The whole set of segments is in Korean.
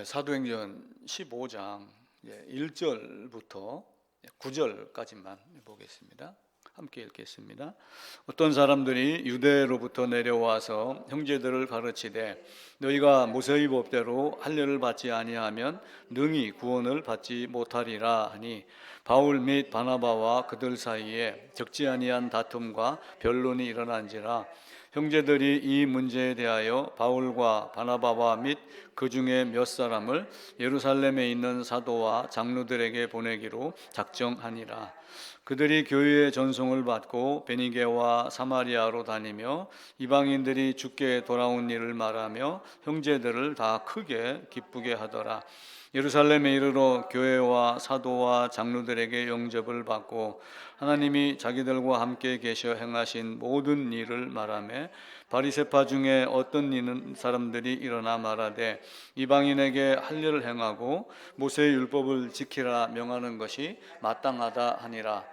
사도행전 15장 1절부터 9절까지만 보겠습니다. 함께 읽겠습니다. 어떤 사람들이 유대로부터 내려와서 형제들을 가르치되 너희가 모세의 법대로 할례를 받지 아니하면 능히 구원을 받지 못하리라 하니 바울 및 바나바와 그들 사이에 적지 아니한 다툼과 변론이 일어난지라. 형제들이 이 문제에 대하여 바울과 바나바와 및 그 중에 몇 사람을 예루살렘에 있는 사도와 장로들에게 보내기로 작정하니라. 그들이 교회의 전송을 받고 베니게와 사마리아로 다니며 이방인들이 주께 돌아온 일을 말하며 형제들을 다 크게 기쁘게 하더라. 예루살렘에 이르러 교회와 사도와 장로들에게 영접을 받고 하나님이 자기들과 함께 계셔 행하신 모든 일을 말하며 바리새파 중에 어떤 사람들이 일어나 말하되 이방인에게 할례를 행하고 모세의 율법을 지키라 명하는 것이 마땅하다 하니라.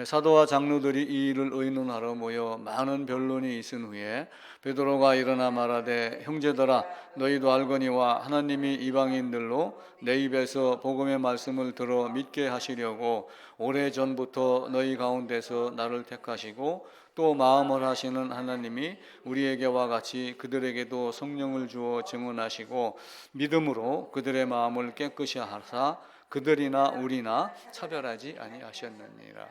사도와 장로들이 이 일을 의논하러 모여 많은 변론이 있은 후에 베드로가 일어나 말하되 형제들아 너희도 알거니와 하나님이 이방인들로 내 입에서 복음의 말씀을 들어 믿게 하시려고 오래전부터 너희 가운데서 나를 택하시고 또 마음을 하시는 하나님이 우리에게와 같이 그들에게도 성령을 주어 증언하시고 믿음으로 그들의 마음을 깨끗이 하사 그들이나 우리나 차별하지 아니하셨느니라.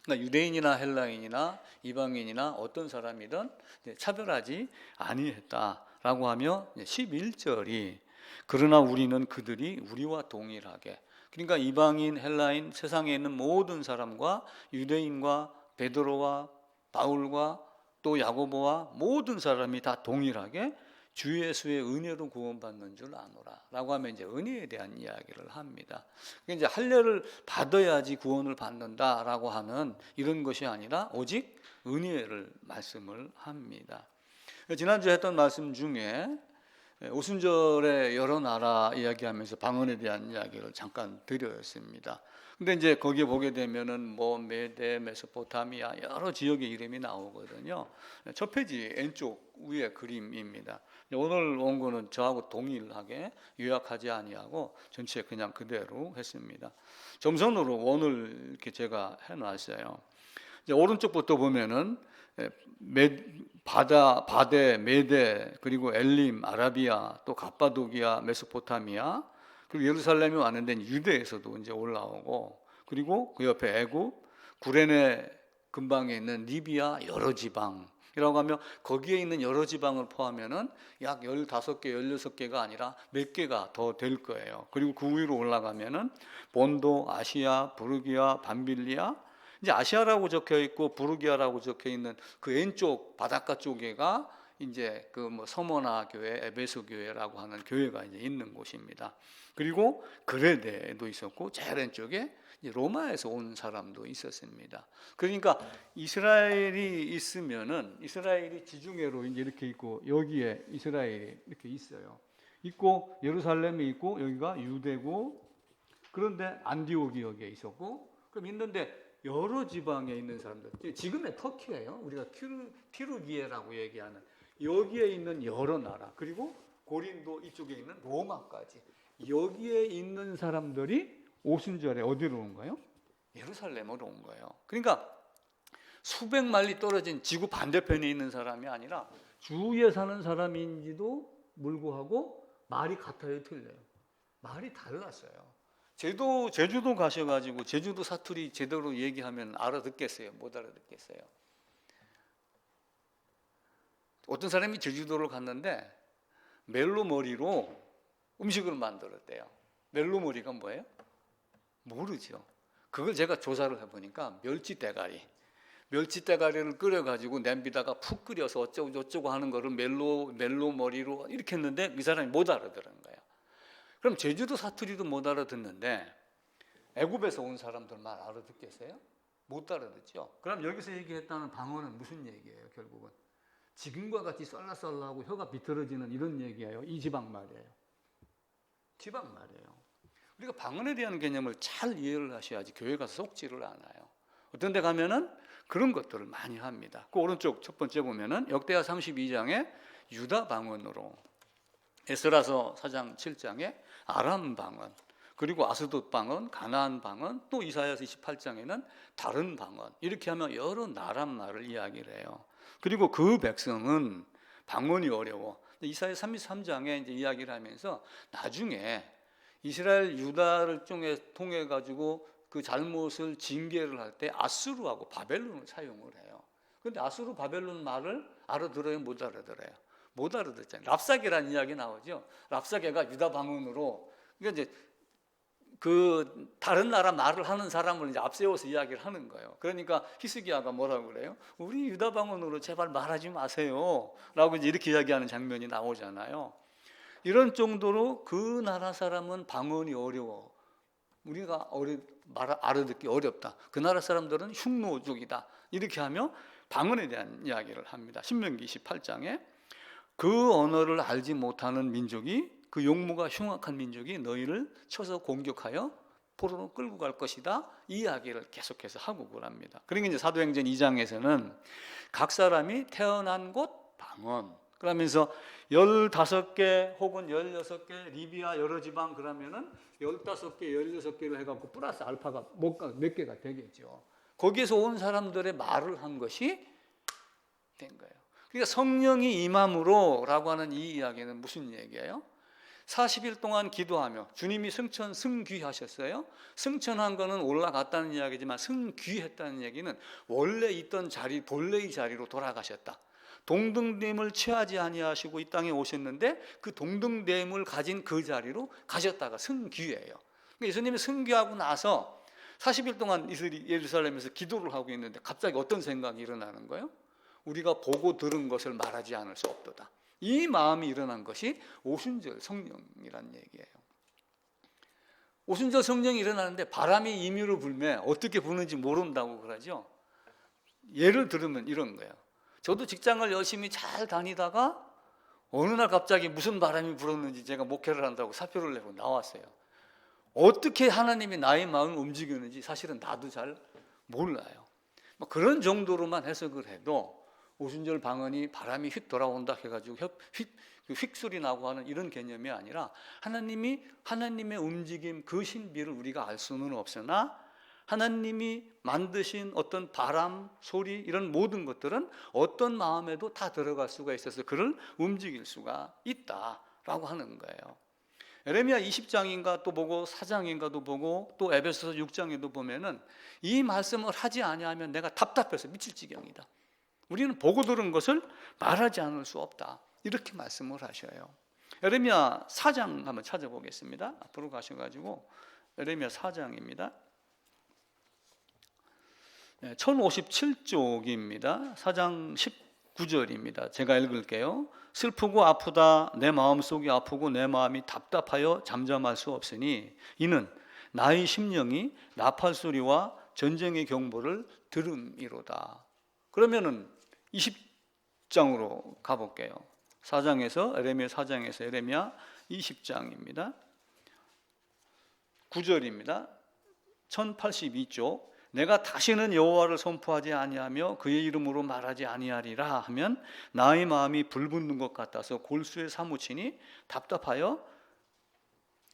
그러니까 유대인이나 헬라인이나 이방인이나 어떤 사람이든 차별하지 아니했다라고 하며 11절이 그러나 우리는 그들이 우리와 동일하게, 그러니까 이방인, 헬라인, 세상에 있는 모든 사람과 유대인과 베드로와 바울과 또 야고보와 모든 사람이 다 동일하게 주 예수의 은혜로 구원받는 줄 아노라 라고 하면 이제 은혜에 대한 이야기를 합니다. 그러니까 이제 할례를 받아야지 구원을 받는다라고 하는 이런 것이 아니라 오직 은혜를 말씀을 합니다. 지난주에 했던 말씀 중에 오순절에 여러 나라 이야기하면서 방언에 대한 이야기를 잠깐 드렸습니다. 근데 이제 거기에 보게 되면은 뭐 메데, 메소포타미아 여러 지역의 이름이 나오거든요. 첫 페이지 왼쪽 위에 그림입니다. 오늘 원고는 저하고 동일하게 요약하지 아니하고 전체 그냥 그대로 했습니다. 점선으로 원을 이렇게 제가 해놨어요. 이제 오른쪽부터 보면은 바데, 메데, 그리고 엘림, 아라비아, 또 갑바도기아, 메소포타미아, 그리고 예루살렘이 왔는데 유대에서도 이제 올라오고, 그리고 그 옆에 애굽, 구레네 근방에 있는 리비아 여러 지방이라고 하면 거기에 있는 여러 지방을 포함하면은 약 15개, 16개가 아니라 몇 개가 더 될 거예요. 그리고 그 위로 올라가면은 본도, 아시아, 부르기아, 밤빌리아, 이제 아시아라고 적혀 있고 부르기아라고 적혀 있는 그 왼쪽 바닷가 쪽에가 이제 그 뭐 서머나 교회, 에베소 교회라고 하는 교회가 이제 있는 곳입니다. 그리고 그레데도 있었고 제일 왼쪽에 로마에서 온 사람도 있었습니다. 그러니까 이스라엘이 있으면은 이스라엘이 지중해로 이제 이렇게 있고 여기에 이스라엘이 이렇게 있어요. 있고 예루살렘이 있고 여기가 유대고, 그런데 안디오기 여기에 있었고, 그럼 있는데 여러 지방에 있는 사람들, 지금의 터키예요. 우리가 티르기에라고 얘기하는 여기에 있는 여러 나라, 그리고 고린도 이쪽에 있는 로마까지 여기에 있는 사람들이 오순절에 어디로 온 거예요? 예루살렘으로 온 거예요. 그러니까 수백 마일이 떨어진 지구 반대편에 있는 사람이 아니라 주위에 사는 사람인지도 불구하고 말이 같아요, 틀려요? 말이 달랐어요. 제주도 가셔가지고 제주도 사투리 제대로 얘기하면 알아듣겠어요? 못 알아듣겠어요? 어떤 사람이 제주도를 갔는데 멜로 머리로 음식을 만들었대요. 멜로 머리가 뭐예요? 모르죠. 그걸 제가 조사를 해보니까 멸치 대가리를 끓여가지고 냄비다가 푹 끓여서 어쩌고 저쩌고 하는 거를 멜로 머리로 이렇게 했는데 이 사람이 못 알아들은 거예요. 그럼 제주도 사투리도 못 알아듣는데 애굽에서 온 사람들 말 알아듣겠어요? 못 알아듣죠. 그럼 여기서 얘기했다는 방언은 무슨 얘기예요? 결국은 지금과 같이 썰라썰라하고 혀가 비틀어지는 이런 얘기예요. 이 지방 말이에요. 지방 말이에요. 우리가 방언에 대한 개념을 잘 이해를 하셔야지 교회 가서 속지를 않아요. 어떤 데 가면은 그런 것들을 많이 합니다. 그 오른쪽 첫 번째 보면은 역대하 32장에 유다 방언으로 에스라서 4장 7장에 아람 방언, 그리고 아스돗 방언, 가나안 방언, 또 이사야서 28장에는 다른 방언, 이렇게 하면 여러 나라 말을 이야기를 해요. 그리고 그 백성은 방언이 어려워. 이사야 33장에 이제 이야기를 하면서 나중에 이스라엘 유다를 통해 가지고 그 잘못을 징계를 할 때 아수르하고 바벨론을 사용을 해요. 그런데 아수르 바벨론 말을 알아들어요, 못 알아들어요? 못 알아듣잖아요. 랍사게라는 이야기 나오죠. 랍사게가 유다 방언으로, 그러니까 이제 그 다른 나라 말을 하는 사람을 이제 앞세워서 이야기를 하는 거예요. 그러니까 히스기야가 뭐라고 그래요? 우리 유다 방언으로 제발 말하지 마세요라고 이제 이렇게 이야기하는 장면이 나오잖아요. 이런 정도로 그 나라 사람은 방언이 어려워. 우리가 알아듣기 어렵다. 그 나라 사람들은 흉노족이다. 이렇게 하며 방언에 대한 이야기를 합니다. 신명기 28장에 그 언어를 알지 못하는 민족이, 그 용모가 흉악한 민족이 너희를 쳐서 공격하여 포로로 끌고 갈 것이다. 이 이야기를 계속해서 하고 그럽니다. 그러니까 이제 사도행전 2장에서는 각 사람이 태어난 곳 방언, 그러면서 15개 혹은 16개 리비아 여러 지방, 그러면은 15개, 16개로 해갖고 플러스 알파가 몇 개가 되겠죠. 거기에서 온 사람들의 말을 한 것이 된 거예요. 그러니까 성령이 임함으로 라고 하는 이 이야기는 무슨 얘기예요? 40일 동안 기도하며 주님이 승귀하셨어요. 승천한 거는 올라갔다는 이야기지만 승귀했다는 얘기는 원래 있던 자리, 본래의 자리로 돌아가셨다. 동등됨을 취하지 아니하시고 이 땅에 오셨는데 그 동등됨을 가진 그 자리로 가셨다가 승귀예요. 그러니까 예수님이 승귀하고 나서 40일 동안 예루살렘에서 기도를 하고 있는데 갑자기 어떤 생각이 일어나는 거예요? 우리가 보고 들은 것을 말하지 않을 수 없도다. 이 마음이 일어난 것이 오순절 성령이란 얘기예요. 오순절 성령이 일어나는데 바람이 임의로 불면 어떻게 부는지 모른다고 그러죠. 예를 들으면 이런 거예요. 저도 직장을 열심히 잘 다니다가 어느 날 갑자기 무슨 바람이 불었는지 제가 목회를 한다고 사표를 내고 나왔어요. 어떻게 하나님이 나의 마음을 움직이는지 사실은 나도 잘 몰라요. 그런 정도로만 해석을 해도 오순절 방언이 바람이 휙 돌아온다 해가지고 휙 소리 나고 하는 이런 개념이 아니라 하나님의 움직임, 그 신비를 우리가 알 수는 없으나 하나님이 만드신 어떤 바람, 소리, 이런 모든 것들은 어떤 마음에도 다 들어갈 수가 있어서 그를 움직일 수가 있다라고 하는 거예요. 에레미야 20장인가 또 보고 4장인가도 보고 또 에베소서 6장에도 보면은 이 말씀을 하지 아니하면 내가 답답해서 미칠 지경이다. 우리는 보고 들은 것을 말하지 않을 수 없다. 이렇게 말씀을 하셔요. 에레미야 4장 한번 찾아보겠습니다. 앞으로 가셔가지고 에레미야 4장입니다. 1057쪽입니다. 4장 19절입니다. 제가 읽을게요. 슬프고 아프다. 내 마음속이 아프고 내 마음이 답답하여 잠잠할 수 없으니 이는 나의 심령이 나팔 소리와 전쟁의 경보를 들음이로다. 그러면은 20장으로 가볼게요. 4장에서 에레미야 4장에서 에레미야 20장입니다. 9절입니다. 1082쪽. 내가 다시는 여호와를 선포하지 아니하며 그의 이름으로 말하지 아니하리라 하면 나의 마음이 불붙는 것 같아서 골수에 사무치니 답답하여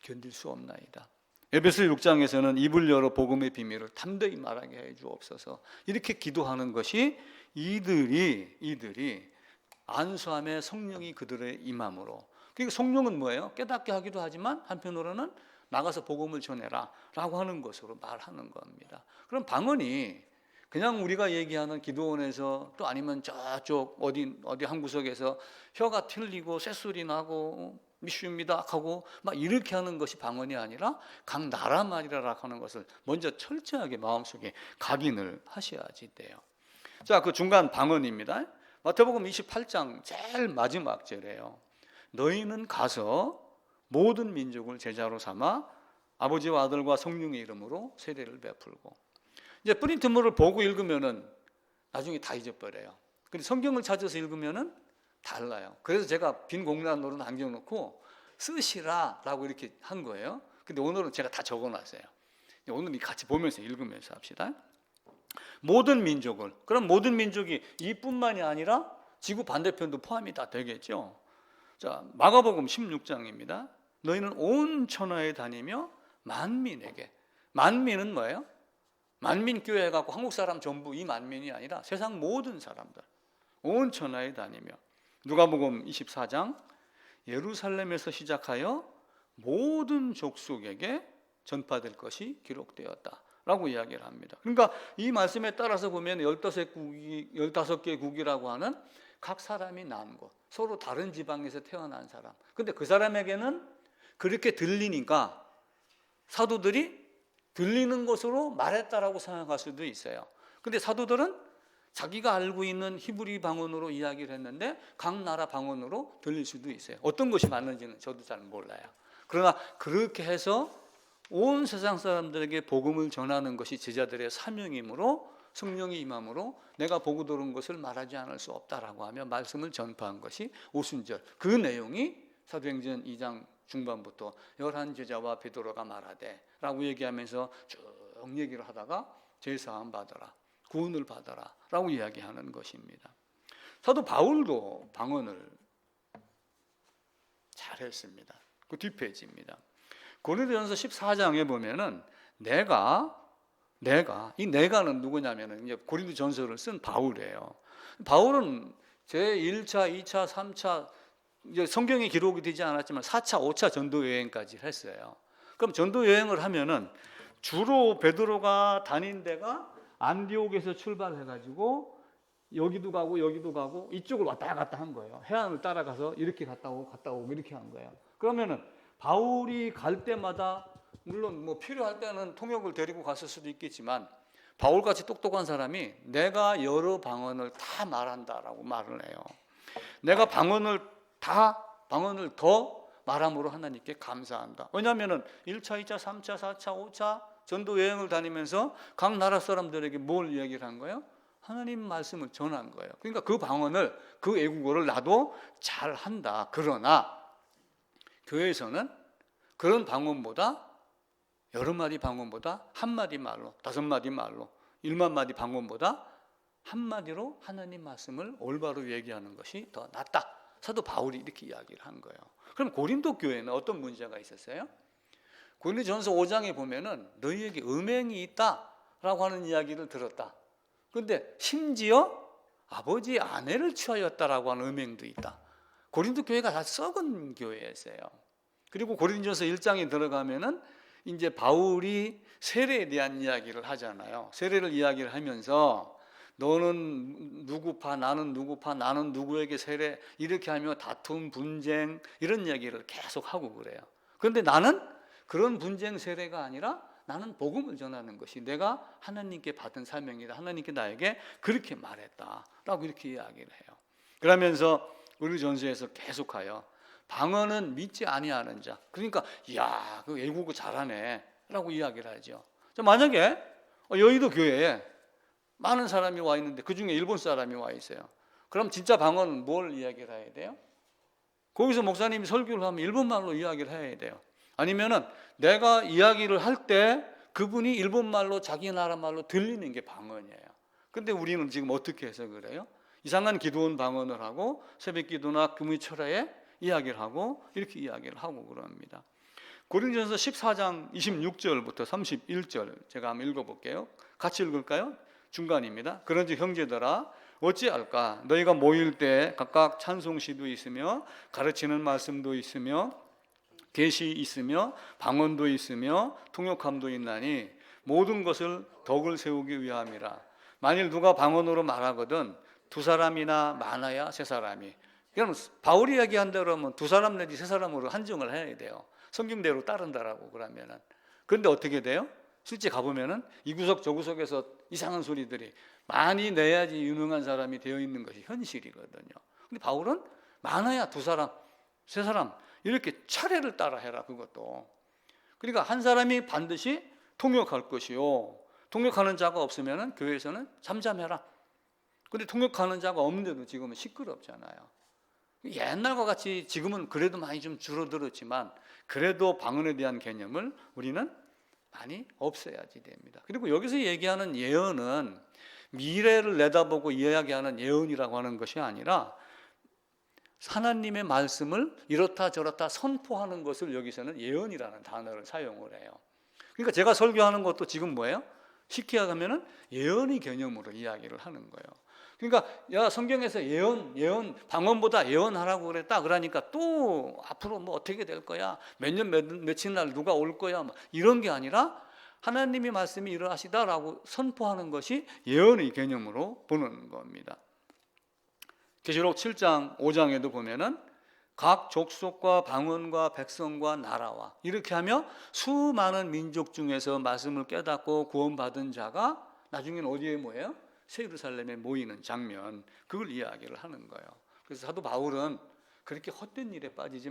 견딜 수 없나이다. 에베소 6장에서는 입을 열어 복음의 비밀을 담대히 말하게 해 주옵소서. 이렇게 기도하는 것이 이들이 안수함에 성령이 그들의 임함으로. 그러니까 성령은 뭐예요? 깨닫게 하기도 하지만 한편으로는 나가서 복음을 전해라 라고 하는 것으로 말하는 겁니다. 그럼 방언이 그냥 우리가 얘기하는 기도원에서 또 아니면 저쪽 어디 한 구석에서 혀가 틀리고 쇳소리 나고 미슈입니다 하고 막 이렇게 하는 것이 방언이 아니라 각 나라 말이라 하는 것을 먼저 철저하게 마음속에 각인을 하셔야지 돼요. 자, 그 중간 방언입니다. 마태복음 28장 제일 마지막 절이에요. 너희는 가서 모든 민족을 제자로 삼아 아버지와 아들과 성령의 이름으로 세례를 베풀고. 이제 프린트물을 보고 읽으면은 나중에 다 잊어버려요. 근데 성경을 찾아서 읽으면은 달라요. 그래서 제가 빈 공란으로 남겨놓고 쓰시라라고 이렇게 한 거예요. 근데 오늘은 제가 다 적어놨어요. 오늘 같이 보면서 읽으면서 합시다. 모든 민족을. 그럼 모든 민족이 이뿐만이 아니라 지구 반대편도 포함이 다 되겠죠. 자, 마가복음 16장입니다. 너희는 온 천하에 다니며 만민에게, 만민은 뭐예요? 만민교회 해갖고 한국 사람 전부 이 만민이 아니라 세상 모든 사람들, 온 천하에 다니며. 누가복음 24장 예루살렘에서 시작하여 모든 족속에게 전파될 것이 기록되었다 라고 이야기를 합니다. 그러니까 이 말씀에 따라서 보면 15개 국이라고 하는 각 사람이 난 곳, 서로 다른 지방에서 태어난 사람. 근데 그 사람에게는 그렇게 들리니까 사도들이 들리는 것으로 말했다라고 생각할 수도 있어요. 근데 사도들은 자기가 알고 있는 히브리 방언으로 이야기를 했는데 각 나라 방언으로 들릴 수도 있어요. 어떤 것이 맞는지는 저도 잘 몰라요. 그러나 그렇게 해서 온 세상 사람들에게 복음을 전하는 것이 제자들의 사명이므로 성령이 임함으로 내가 보고 들은 것을 말하지 않을 수 없다라고 하며 말씀을 전파한 것이 오순절. 그 내용이 사도행전 2장 중반부터 열한 제자와 베드로가 말하되 라고 얘기하면서 쭉 얘기를 하다가 제사함 받아라, 구원을 받아라 라고 이야기하는 것입니다. 사도 바울도 방언을 잘했습니다. 그 뒷페이지입니다. 고린도전서 14장에 보면은 이 내가는 누구냐면은 이제 고린도전서를 쓴 바울이에요. 바울은 제1차, 2차, 3차 이제 성경에 기록이 되지 않았지만 4차, 5차 전도 여행까지 했어요. 그럼 전도 여행을 하면은 주로 베드로가 다닌 데가 안디옥에서 출발해 가지고 여기도 가고 이쪽을 왔다 갔다 한 거예요. 해안을 따라가서 이렇게 갔다 오고 이렇게 한 거예요. 그러면은 바울이 갈 때마다 물론 뭐 필요할 때는 통역을 데리고 갔을 수도 있겠지만 바울같이 똑똑한 사람이 내가 여러 방언을 다 말한다라고 말을 해요. 내가 방언을 더 말함으로 하나님께 감사한다. 왜냐하면 1차, 2차, 3차, 4차, 5차 전도 여행을 다니면서 각 나라 사람들에게 뭘 이야기를 한 거예요? 하나님 말씀을 전한 거예요. 그러니까 그 방언을, 그 외국어를 나도 잘한다. 그러나 교회에서는 그런 방언보다 여러 마디 방언보다 한 마디 말로, 5마디 말로, 1만 마디 방언보다 한 마디로 하나님 말씀을 올바로 얘기하는 것이 더 낫다. 사도 바울이 이렇게 이야기를 한 거예요. 그럼 고린도 교회는 어떤 문제가 있었어요? 고린도전서 5장에 보면은 너희에게 음행이 있다라고 하는 이야기를 들었다. 그런데 심지어 아버지의 아내를 취하였다라고 하는 음행도 있다. 고린도 교회가 다 썩은 교회였어요. 그리고 고린도전서 1장에 들어가면은 이제 바울이 세례에 대한 이야기를 하잖아요. 세례를 이야기를 하면서 너는 누구파, 나는 누구파, 나는 누구에게 세례 이렇게 하며 다툼, 분쟁 이런 이야기를 계속 하고 그래요. 그런데 나는 그런 분쟁 세례가 아니라 나는 복음을 전하는 것이 내가 하나님께 받은 사명이다. 하나님께 나에게 그렇게 말했다라고 이렇게 이야기를 해요. 그러면서 우리 전서에서 계속하여 방언은 믿지 아니하는 자. 그러니까 야, 그 외국어 잘하네 라고 이야기를 하죠. 만약에 여의도 교회에 많은 사람이 와 있는데 그중에 일본 사람이 와 있어요. 그럼 진짜 방언은 뭘 이야기를 해야 돼요? 거기서 목사님이 설교를 하면 일본말로 이야기를 해야 돼요. 아니면은 내가 이야기를 할 때 그분이 일본말로 자기 나라 말로 들리는 게 방언이에요. 근데 우리는 지금 어떻게 해서 그래요? 이상한 기도원 방언을 하고 새벽 기도나 금요철야에 이야기를 하고 이렇게 이야기를 하고 그럽니다. 고린도전서 14장 26절부터 31절 제가 한번 읽어볼게요. 같이 읽을까요? 중간입니다. 그런즉 형제들아 어찌할까? 너희가 모일 때 각각 찬송시도 있으며 가르치는 말씀도 있으며 계시 있으며 방언도 있으며 통역함도 있나니 모든 것을 덕을 세우기 위함이라. 만일 누가 방언으로 말하거든 두 사람이나 많아야 세 사람이. 그럼 바울이 이야기한다 그러면 두 사람 내지 세 사람으로 한정을 해야 돼요. 성경대로 따른다라고 그러면은. 그런데 어떻게 돼요? 실제 가보면은 이 구석 저 구석에서 이상한 소리들이 많이 내야지 유능한 사람이 되어 있는 것이 현실이거든요. 근데 바울은 많아야 두 사람, 세 사람 이렇게 차례를 따라 해라 그것도. 그러니까 한 사람이 반드시 통역할 것이요. 통역하는 자가 없으면은 교회에서는 잠잠해라. 근데 통역하는 자가 없는데도 지금은 시끄럽잖아요. 옛날과 같이 지금은 그래도 많이 좀 줄어들었지만 그래도 방언에 대한 개념을 우리는 많이 없애야지 됩니다. 그리고 여기서 얘기하는 예언은 미래를 내다보고 이야기하는 예언이라고 하는 것이 아니라 하나님의 말씀을 이렇다 저렇다 선포하는 것을 여기서는 예언이라는 단어를 사용을 해요. 그러니까 제가 설교하는 것도 지금 뭐예요? 쉽게 하면은 예언의 개념으로 이야기를 하는 거예요. 그러니까 야, 성경에서 예언 방언보다 예언하라고 그랬다 그러니까 또 앞으로 뭐 어떻게 될 거야, 몇 년 며칠 날 누가 올 거야, 뭐 이런 게 아니라 하나님의 말씀이 이러하시다라고 선포하는 것이 예언의 개념으로 보는 겁니다. 계시록 7장 5장에도 보면은 각 족속과 방언과 백성과 나라와 이렇게 하며 수많은 민족 중에서 말씀을 깨닫고 구원받은 자가 나중에는 어디에 모여요? 새 예루살렘에 모이는 장면, 그걸 이야기를 하는 거예요. 그래서 사도 바울은 그렇게 헛된 일에 빠지지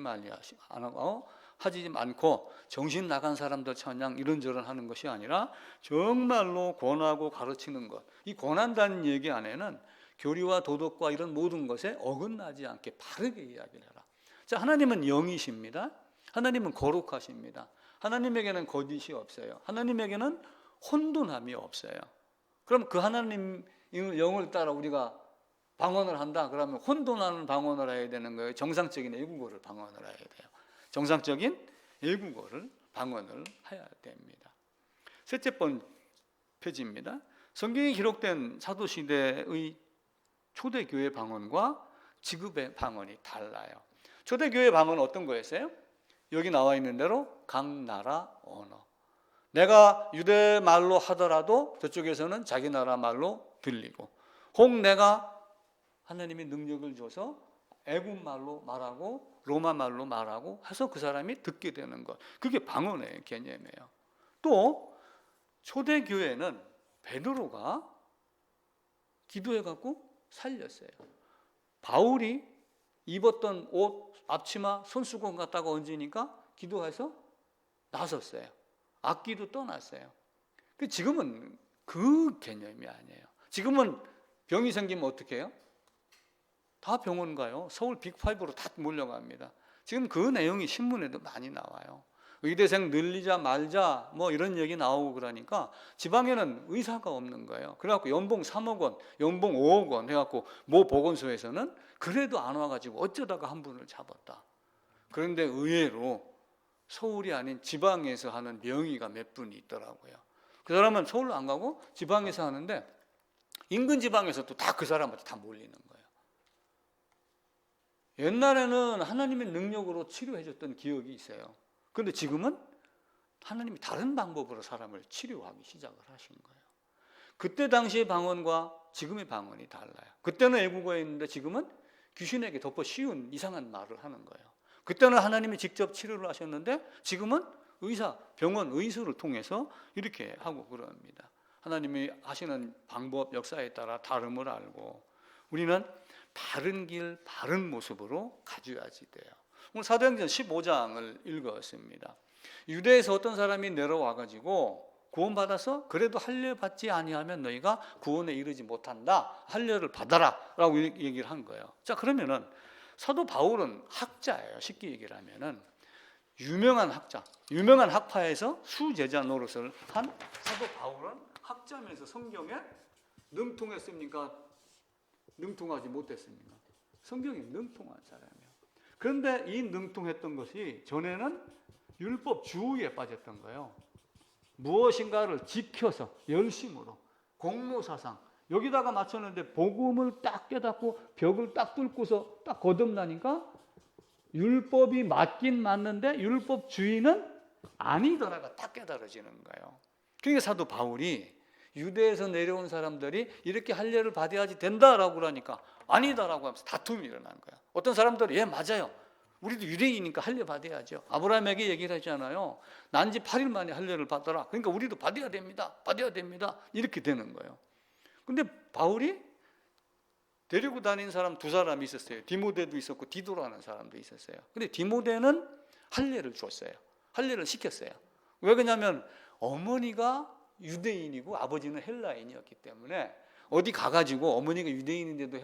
하지 않고 정신 나간 사람들 찬양 이런저런 하는 것이 아니라 정말로 권하고 가르치는 것. 이 권한다는 얘기 안에는 교리와 도덕과 이런 모든 것에 어긋나지 않게 바르게 이야기를 해라. 자, 하나님은 영이십니다. 하나님은 거룩하십니다. 하나님에게는 거짓이 없어요. 하나님에게는 혼돈함이 없어요. 그럼 그 하나님 영을 따라 우리가 방언을 한다 그러면 혼돈하는 방언을 해야 되는 거예요? 정상적인 외국어를 방언을 해야 돼요? 정상적인 외국어를 방언을 해야 됩니다. 셋째 번 표지입니다. 성경에 기록된 사도시대의 초대교회 방언과 지금의 방언이 달라요. 초대교회 방언은 어떤 거였어요? 여기 나와 있는 대로 각 나라 언어. 내가 유대 말로 하더라도 저쪽에서는 자기 나라 말로 들리고, 혹 내가 하나님이 능력을 줘서 애굽 말로 말하고 로마 말로 말하고 해서 그 사람이 듣게 되는 것, 그게 방언의 개념이에요. 또 초대교회는 베드로가 기도해갖고 살렸어요. 바울이 입었던 옷, 앞치마, 손수건 갖다가 얹으니까 기도해서 나섰어요. 악기도 떠났어요. 지금은 그 개념이 아니에요. 지금은 병이 생기면 어떻게 해요? 다 병원 가요. 서울 빅5로 다 몰려갑니다. 지금 그 내용이 신문에도 많이 나와요. 의대생 늘리자 말자 뭐 이런 얘기 나오고 그러니까 지방에는 의사가 없는 거예요. 그래갖고 연봉 3억 원, 연봉 5억 원 해갖고 모 보건소에서는 그래도 안 와가지고 어쩌다가 한 분을 잡았다. 그런데 의외로 서울이 아닌 지방에서 하는 명의가 몇 분이 있더라고요. 그 사람은 서울로 안 가고 지방에서 하는데 인근 지방에서도 다 그 사람한테 다 몰리는 거예요. 옛날에는 하나님의 능력으로 치료해줬던 기억이 있어요. 그런데 지금은 하나님이 다른 방법으로 사람을 치료하기 시작을 하신 거예요. 그때 당시의 방언과 지금의 방언이 달라요. 그때는 애국어였는데 지금은 귀신에게 덮어 씌운 이상한 말을 하는 거예요. 그때는 하나님이 직접 치료를 하셨는데 지금은 의사, 병원, 의술을 통해서 이렇게 하고 그럽니다. 하나님이 하시는 방법, 역사에 따라 다름을 알고 우리는 바른 길, 바른 모습으로 가져야지 돼요. 오늘 사도행전 15장을 읽었습니다. 유대에서 어떤 사람이 내려와가지고 구원받아서 그래도 할례 받지 아니하면 너희가 구원에 이르지 못한다. 할례를 받아라 라고 얘기를 한 거예요. 자, 그러면은 사도 바울은 학자예요. 쉽게 얘기를 하면은 유명한 학자, 유명한 학파에서 수제자 노릇을 한 사도 바울은 학자면서 성경에 능통했습니까? 능통하지 못했습니까? 성경이 능통한 사람이에요. 그런데 이 능통했던 것이 전에는 율법 주의에 빠졌던 거예요. 무엇인가를 지켜서 열심으로 공로사상 여기다가 맞췄는데 복음을 딱 깨닫고 벽을 딱 뚫고서 딱 거듭나니까 율법이 맞긴 맞는데 율법주의는 아니더라가 딱 깨달아지는 거예요. 그러니까 사도 바울이 유대에서 내려온 사람들이 이렇게 할례를 받아야지 된다라고 그러니까 아니다라고 하면서 다툼이 일어난 거야. 어떤 사람들이 예 맞아요. 우리도 유대인이니까 할례 받아야죠. 아브라함에게 얘기를 하잖아요. 난지 8일 만에 할례를 받더라. 그러니까 우리도 받아야 됩니다. 받아야 됩니다. 이렇게 되는 거예요. 근데 바울이 데리고 다닌 사람 두 사람이 있었어요. 디모데도 있었고 디도라는 사람도 있었어요. 근데 디모데는 할례를 줬어요. 할례를 시켰어요. 왜 그러냐면 어머니가 유대인이고 아버지는 헬라인이었기 때문에 어디 가가지고 어머니가 유대인인데도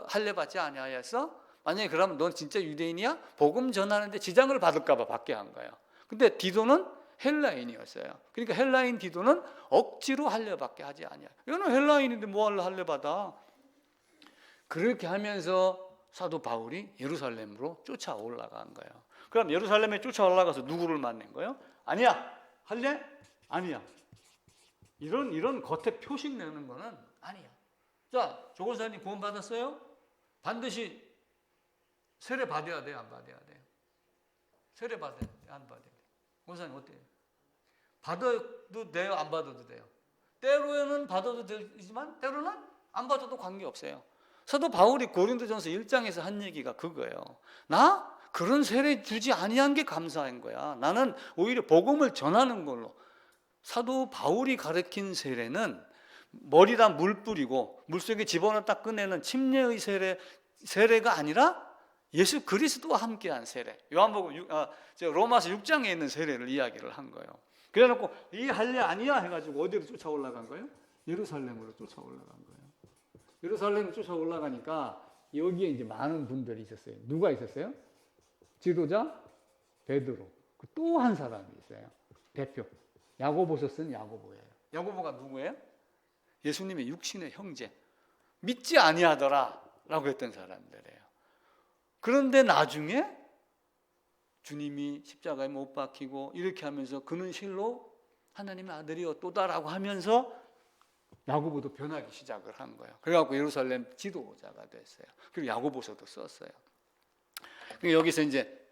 할례 받지 아니하여서 만약에 그러면 넌 진짜 유대인이야? 복음 전하는데 지장을 받을까 봐 받게 한 거예요. 근데 디도는 헬라인이었어요. 그러니까 헬라인 디도는 억지로 할례 받게 하지 아니야. 얘는 헬라인인데 뭐 할례 받아? 그렇게 하면서 사도 바울이 예루살렘으로 쫓아 올라간 거예요. 그럼 예루살렘에 쫓아 올라가서 누구를 만난 거예요? 아니야. 할래? 아니야. 이런 겉에 표식 내는 거는 아니야. 자, 조건사님 구원 받았어요? 반드시 세례 받아야 돼요? 안 받아야 돼요? 세례 받아야 돼요? 안 받아야 돼요? 권사님 어때요? 받아도 돼요? 안 받아도 돼요? 때로는 받아도 되지만 때로는 안 받아도 관계없어요. 사도 바울이 고린도전서 1장에서 한 얘기가 그거예요. 나 그런 세례 주지 아니한 게 감사한 거야. 나는 오히려 복음을 전하는 걸로. 사도 바울이 가르친 세례는 머리다 물 뿌리고 물속에 집어넣었다 꺼내는 침례의 세례가 아니라 예수 그리스도와 함께한 세례. 요한복음 로마서 6장에 있는 세례를 이야기를 한 거예요. 그래놓고 이 할례 아니야 해가지고 어디로 쫓아 올라간 거예요? 예루살렘으로 쫓아 올라간 거예요. 예루살렘으로 쫓아 올라가니까 여기에 이제 많은 분들이 있었어요. 누가 있었어요? 지도자 베드로. 또 한 사람이 있어요. 대표. 야고보서 쓴 야고보예요. 야고보가 누구예요? 예수님의 육신의 형제. 믿지 아니하더라 라고 했던 사람들이에요. 그런데 나중에 주님이 십자가에 못 박히고 이렇게 하면서 그는 실로 하나님의 아들이었도다라고 하면서 야고보도 변하기 시작을 한 거예요. 그래갖고 예루살렘 지도자가 됐어요. 그리고 야고보서도 썼어요. 여기서 이제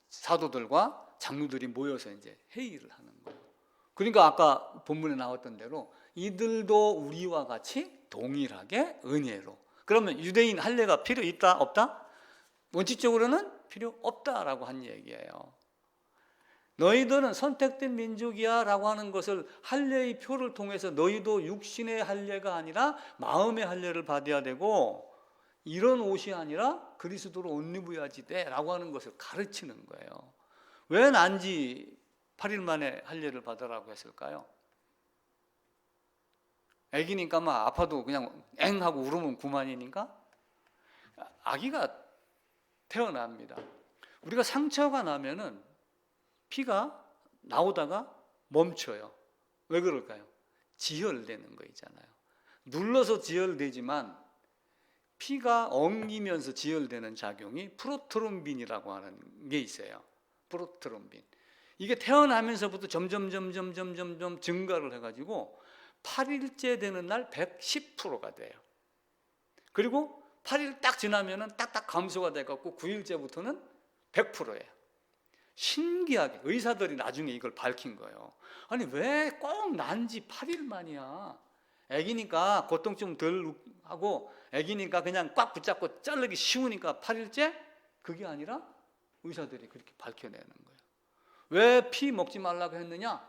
사도들과 장로들이 모여서 이제 회의를 하는 거예요. 그러니까 아까 본문에 나왔던 대로 이들도 우리와 같이 동일하게 은혜로. 그러면 유대인 할례가 필요 있다 없다? 원칙적으로는 필요 없다라고 한 얘기예요. 너희들은 선택된 민족이야 라고 하는 것을 할례의 표를 통해서 너희도 육신의 할례가 아니라 마음의 할례를 받아야 되고 이런 옷이 아니라 그리스도로 옷 입어야지 돼 라고 하는 것을 가르치는 거예요. 왜 난지 8일 만에 할례를 받으라고 했을까요? 애기니까 막 아파도 그냥 엥 하고 울으면 그만이니까. 아기가 태어납니다. 우리가 상처가 나면은 피가 나오다가 멈춰요. 왜 그럴까요? 지혈되는 거 있잖아요. 눌러서 지혈되지만 피가 엉기면서 지혈되는 작용이 프로트롬빈이라고 하는 게 있어요. 프로트롬빈. 이게 태어나면서부터 점점 증가를 해가지고 8일째 되는 날 110%가 돼요. 그리고 8일 딱 지나면은 딱딱 감소가 돼갖고 9일째부터는 100%예요. 신기하게 의사들이 나중에 이걸 밝힌 거예요. 아니 왜 꼭 난지 8일 만이야? 애기니까 고통 좀 덜 하고 애기니까 그냥 꽉 붙잡고 자르기 쉬우니까 8일째? 그게 아니라 의사들이 그렇게 밝혀내는 거예요. 왜 피 먹지 말라고 했느냐?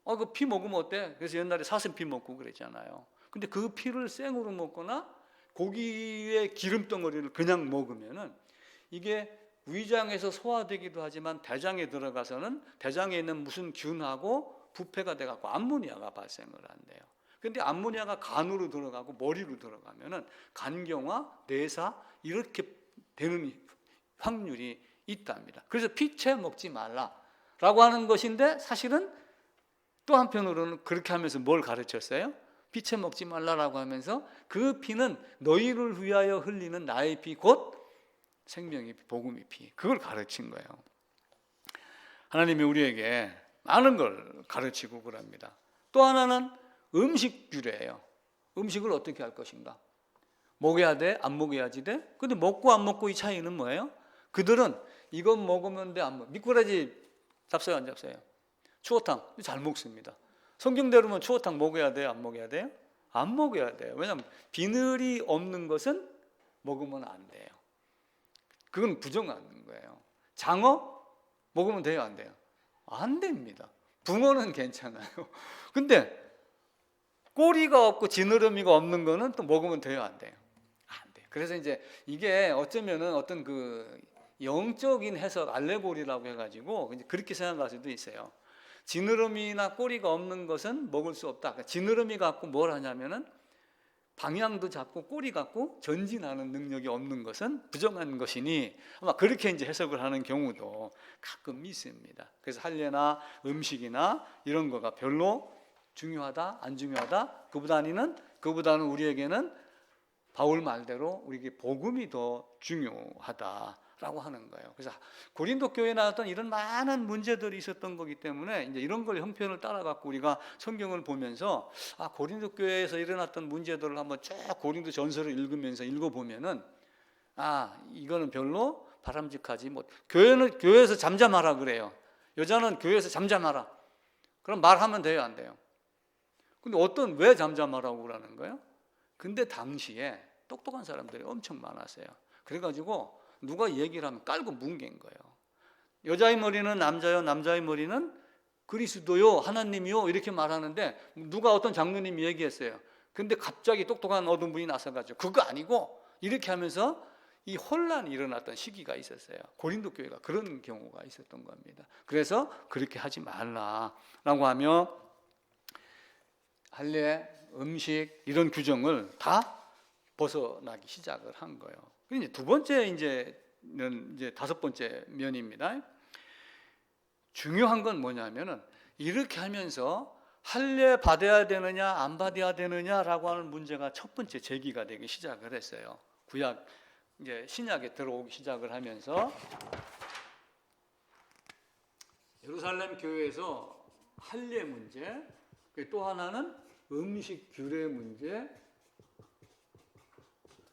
그 피 먹으면 어때? 그래서 옛날에 사슴피 먹고 그랬잖아요. 근데 그 피를 생으로 먹거나 고기의 기름덩어리를 그냥 먹으면은 이게 위장에서 소화되기도 하지만 대장에 들어가서는 대장에 있는 무슨 균하고 부패가 돼갖고 암모니아가 발생을 한대요. 근데 암모니아가 간으로 들어가고 머리로 들어가면은 간경화, 뇌사 이렇게 되는 확률이 있답니다. 그래서 피채 먹지 말라라고 하는 것인데 사실은 또 한편으로는 그렇게 하면서 뭘 가르쳤어요? 피채 먹지 말라라고 하면서 그 피는 너희를 위하여 흘리는 나의 피 곧 생명의 피, 복음의 피. 그걸 가르친 거예요. 하나님이 우리에게 많은 걸 가르치고 그럽니다. 또 하나는 음식 규례예요. 음식을 어떻게 할 것인가? 먹어야 돼? 안 먹어야지 돼? 근데 먹고 안 먹고 이 차이는 뭐예요? 그들은 이건 먹으면 돼, 안 먹어. 미꾸라지 잡숴요, 안 잡숴요? 추어탕 잘 먹습니다. 성경대로면 추어탕 먹어야 돼요, 안 먹어야 돼요? 안 먹어야 돼요. 왜냐하면 비늘이 없는 것은 먹으면 안 돼요. 그건 부정하는 거예요. 장어 먹으면 돼요, 안 돼요? 안 됩니다. 붕어는 괜찮아요. 근데 꼬리가 없고 지느러미가 없는 거는 또 먹으면 돼요, 안 돼요? 안 돼요. 그래서 이제 이게 어쩌면은 어떤 그 영적인 해석 알레고리라고 해가지고 그렇게 생각할 수도 있어요. 지느러미나 꼬리가 없는 것은 먹을 수 없다. 그러니까 지느러미 갖고 뭘 하냐면은 방향도 잡고 꼬리 갖고 전진하는 능력이 없는 것은 부정한 것이니 아마 그렇게 이제 해석을 하는 경우도 가끔 있습니다. 그래서 할례나 음식이나 이런 거가 별로 중요하다, 안 중요하다, 그보다는 우리에게는 바울 말대로 우리에게 복음이 더 중요하다라고 하는 거예요. 그래서 고린도 교회에 나왔던 이런 많은 문제들이 있었던 거기 때문에 이제 이런 걸 형편을 따라 갖고 우리가 성경을 보면서 고린도 교회에서 일어났던 문제들을 한번 쭉 고린도 전서를 읽으면서 읽어보면은 이거는 별로 바람직하지 못. 교회는 교회에서 잠잠하라 그래요. 여자는 교회에서 잠잠하라. 그럼 말하면 돼요, 안 돼요? 근데 왜 잠잠하라고 그러는 거예요? 근데 당시에 똑똑한 사람들이 엄청 많았어요. 그래가지고 누가 얘기를 하면 깔고 뭉갠 거예요. 여자의 머리는 남자요, 남자의 머리는 그리스도요, 하나님이요 이렇게 말하는데 누가 어떤 장로님이 얘기했어요. 근데 갑자기 똑똑한 어떤 분이 나서가지고 그거 아니고 이렇게 하면서 이 혼란이 일어났던 시기가 있었어요. 고린도 교회가 그런 경우가 있었던 겁니다. 그래서 그렇게 하지 말라라고 하며 할례, 음식 이런 규정을 다 벗어나기 시작을 한 거예요. 이제 두 번째 이제 다섯 번째 면입니다. 중요한 건 뭐냐면은 이렇게 하면서 할례 받아야 되느냐 안 받아야 되느냐라고 하는 문제가 첫 번째 제기가 되기 시작을 했어요. 구약 이제 신약에 들어오기 시작을 하면서 예루살렘 교회에서 할례 문제, 또 하나는 음식 규례 문제.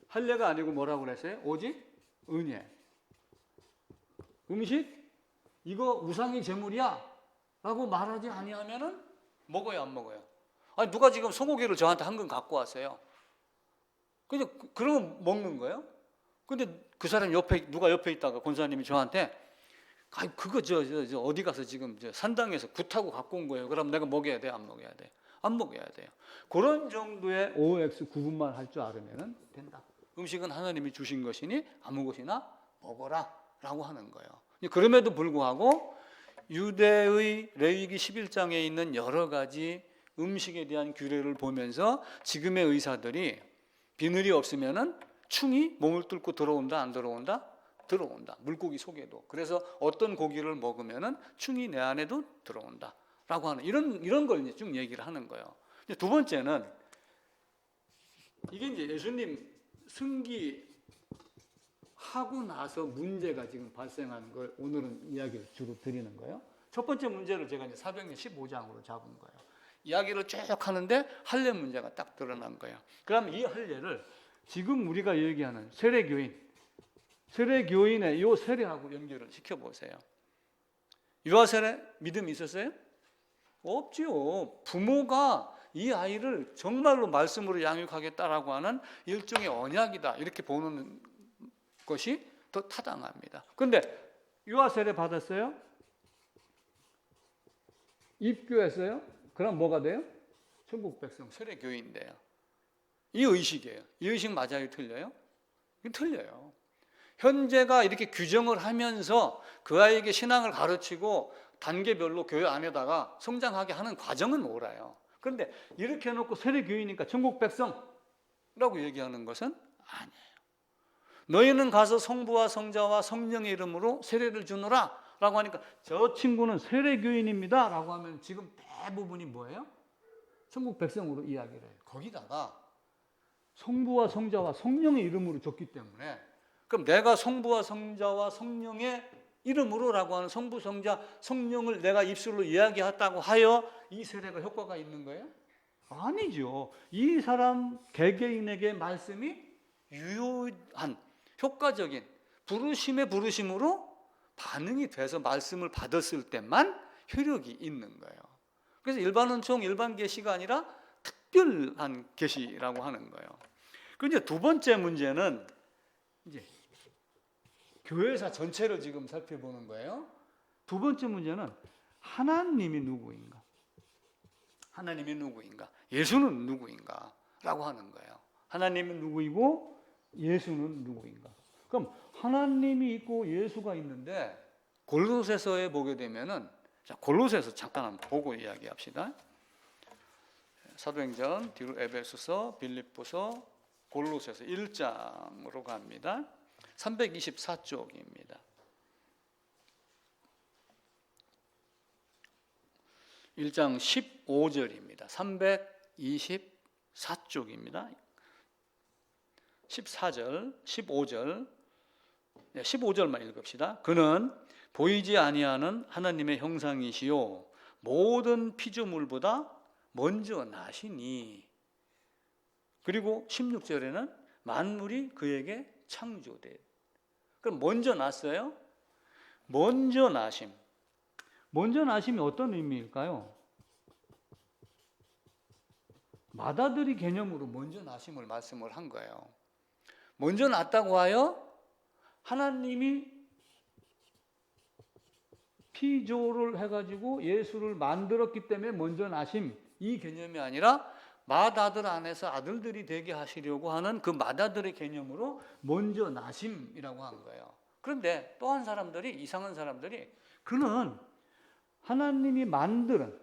할례가 아니고 뭐라고 그랬어요? 오직 은혜. 음식 이거 우상의 제물이야 라고 말하지 아니하면은 먹어요, 안 먹어요? 아니 누가 지금 소고기를 저한테 한 건 갖고 왔어요. 근데 그러면 먹는 거예요? 근데 그 사람 누가 옆에 있다가 권사님이 저한테 그거 저 어디 가서 지금 산당에서 굿하고 갖고 온 거예요. 그럼 내가 먹여야 돼, 안 먹여야 돼? 안 먹여야 돼요. 그런 정도의 OX 구분만 할 줄 알으면 된다. 음식은 하나님이 주신 것이니 아무 것이나 먹어라 라고 하는 거예요. 그럼에도 불구하고 유대의 레위기 11장에 있는 여러 가지 음식에 대한 규례를 보면서 지금의 의사들이 비늘이 없으면은 충이 몸을 뚫고 들어온다, 안 들어온다? 들어온다. 물고기 속에도. 그래서 어떤 고기를 먹으면은 충이 내 안에도 들어온다라고 하는 이런 걸 이제 쭉 얘기를 하는 거예요. 두 번째는 이게 이제 예수님 승기하고 나서 문제가 지금 발생하는 걸 오늘은 이야기를 주로 드리는 거예요. 첫 번째 문제를 제가 이제 사도행전 15장으로 잡은 거예요. 이야기를 쭉 하는데 할례 문제가 딱 드러난 거예요. 그럼 이 할례를 지금 우리가 얘기하는 세례교인의 이 세례하고 연결을 시켜보세요. 유아 세례 믿음이 있었어요? 없지요. 부모가 이 아이를 정말로 말씀으로 양육하겠다라고 하는 일종의 언약이다 이렇게 보는 것이 더 타당합니다. 그런데 유아 세례 받았어요? 입교했어요? 그럼 뭐가 돼요? 천국 백성 세례교인 돼요. 이 의식이에요. 이 의식 맞아요? 틀려요? 틀려요. 현재가 이렇게 규정을 하면서 그 아이에게 신앙을 가르치고 단계별로 교회 안에다가 성장하게 하는 과정은 옳아요. 그런데 이렇게 해놓고 세례교인이니까 천국 백성이라고 얘기하는 것은 아니에요. 너희는 가서 성부와 성자와 성령의 이름으로 세례를 주노라 라고 하니까 저 친구는 세례교인입니다 라고 하면 지금 대부분이 뭐예요? 천국 백성으로 이야기를 해요. 거기다가 성부와 성자와 성령의 이름으로 줬기 때문에 그럼 내가 성부와 성자와 성령의 이름으로라고 하는 성부, 성자, 성령을 내가 입술로 이야기했다고 하여 이 세례가 효과가 있는 거예요? 아니죠. 이 사람 개개인에게 말씀이 유효한 효과적인 부르심의 부르심으로 반응이 돼서 말씀을 받았을 때만 효력이 있는 거예요. 그래서 일반 은총, 일반 계시가 아니라 특별한 계시라고 하는 거예요. 그리고 이제 두 번째 문제는 이제 교회사 전체를 지금 살펴보는 거예요. 두 번째 문제는 하나님이 누구인가? 하나님이 누구인가? 예수는 누구인가? 라고 하는 거예요. 하나님은 누구이고 예수는 누구인가? 그럼 하나님이 있고 예수가 있는데 골로새서에 보게 되면은 자, 골로새서 잠깐 한번 보고 이야기합시다. 사도행전 뒤로 에베소서, 빌립보서, 골로새서 1장으로 갑니다. 324쪽입니다. 1장 15절입니다. 324쪽입니다. 14절, 15절, 15절만 읽읍시다. 그는 보이지 아니하는 하나님의 형상이시요 모든 피조물보다 먼저 나시니. 그리고 16절에는 만물이 그에게 창조돼. 그럼 먼저 났어요? 먼저 나심. 먼저 나심이 어떤 의미일까요? 맏아들이 개념으로 먼저 나심을 말씀을 한 거예요. 먼저 났다고 하여 하나님이 피조를 해가지고 예수를 만들었기 때문에 먼저 나심, 이 개념이 아니라 맏아들 안에서 아들들이 되게 하시려고 하는 그 맏아들의 개념으로 먼저 나심이라고 한 거예요. 그런데 또 한 사람들이, 이상한 사람들이, 그는 하나님이 만드는,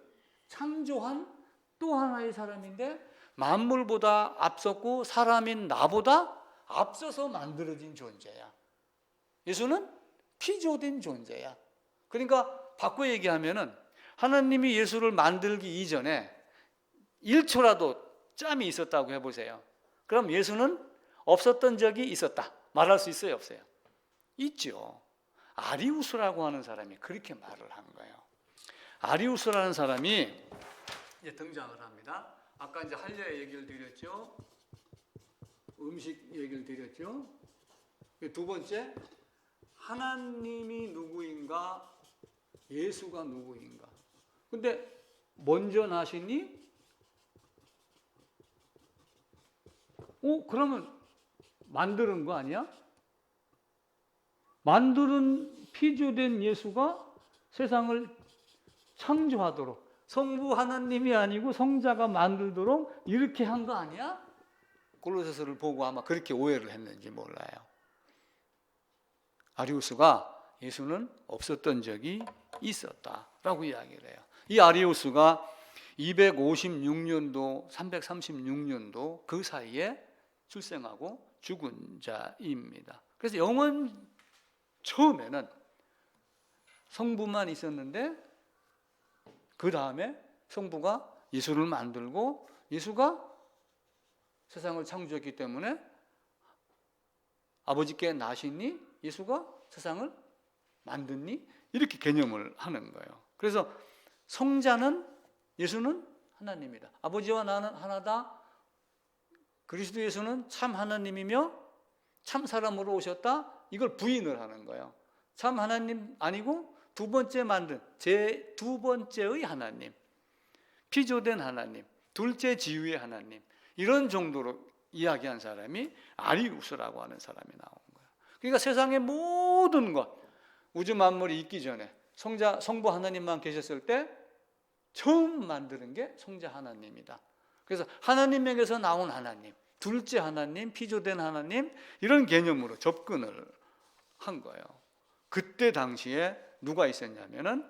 창조한 또 하나의 사람인데 만물보다 앞섰고 사람인 나보다 앞서서 만들어진 존재야. 예수는 피조된 존재야. 그러니까 바꿔 얘기하면은 하나님이 예수를 만들기 이전에 1초라도 짬이 있었다고 해보세요. 그럼 예수는 없었던 적이 있었다 말할 수 있어요, 없어요? 있죠. 아리우스라고 하는 사람이 그렇게 말을 한 거예요. 아리우스라는 사람이 이제 등장을 합니다. 아까 이제 할례 얘기를 드렸죠. 음식 얘기를 드렸죠. 두 번째, 하나님이 누구인가, 예수가 누구인가. 근데 먼저 나시니? 그러면 만드는 거 아니야? 만드는 피조된 예수가 세상을 창조하도록, 성부 하나님이 아니고 성자가 만들도록 이렇게 한 거 아니야? 골로새서를 보고 아마 그렇게 오해를 했는지 몰라요. 아리우스가 예수는 없었던 적이 있었다라고 이야기를 해요. 이 아리우스가 256년도, 336년도 그 사이에 출생하고 죽은 자입니다. 그래서 영원 처음에는 성부만 있었는데 그 다음에 성부가 예수를 만들고 예수가 세상을 창조했기 때문에 아버지께 나시니 예수가 세상을 만드니 이렇게 개념을 하는 거예요. 그래서 성자는 예수는 하나님이다. 아버지와 나는 하나다. 그리스도 예수는 참 하나님이며 참 사람으로 오셨다. 이걸 부인을 하는 거예요. 참 하나님 아니고 두 번째 만든 제 두 번째의 하나님, 피조된 하나님, 둘째 지위의 하나님, 이런 정도로 이야기한 사람이 아리우스라고 하는 사람이 나온 거예요. 그러니까 세상의 모든 것, 우주 만물이 있기 전에 성부 하나님만 계셨을 때 처음 만드는 게 성자 하나님이다. 그래서 하나님에게서 나온 하나님, 둘째 하나님, 피조된 하나님, 이런 개념으로 접근을 한 거예요. 그때 당시에 누가 있었냐면은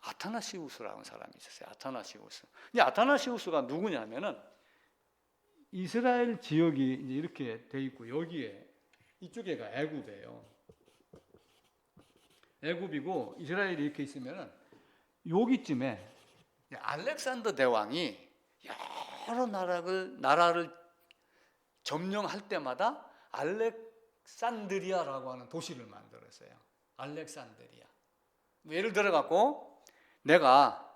아타나시우스라는 사람이 있었어요. 아타나시우스. 이 아타나시우스가 누구냐면은 이스라엘 지역이 이제 이렇게 돼 있고 여기에 이쪽에가 애굽이에요. 애굽이고 이스라엘이 이렇게 있으면은 여기쯤에 알렉산더 대왕이 여러 나라를 점령할 때마다 알렉산드리아라고 하는 도시를 만들었어요. 알렉산드리아. 예를 들어 갖고 내가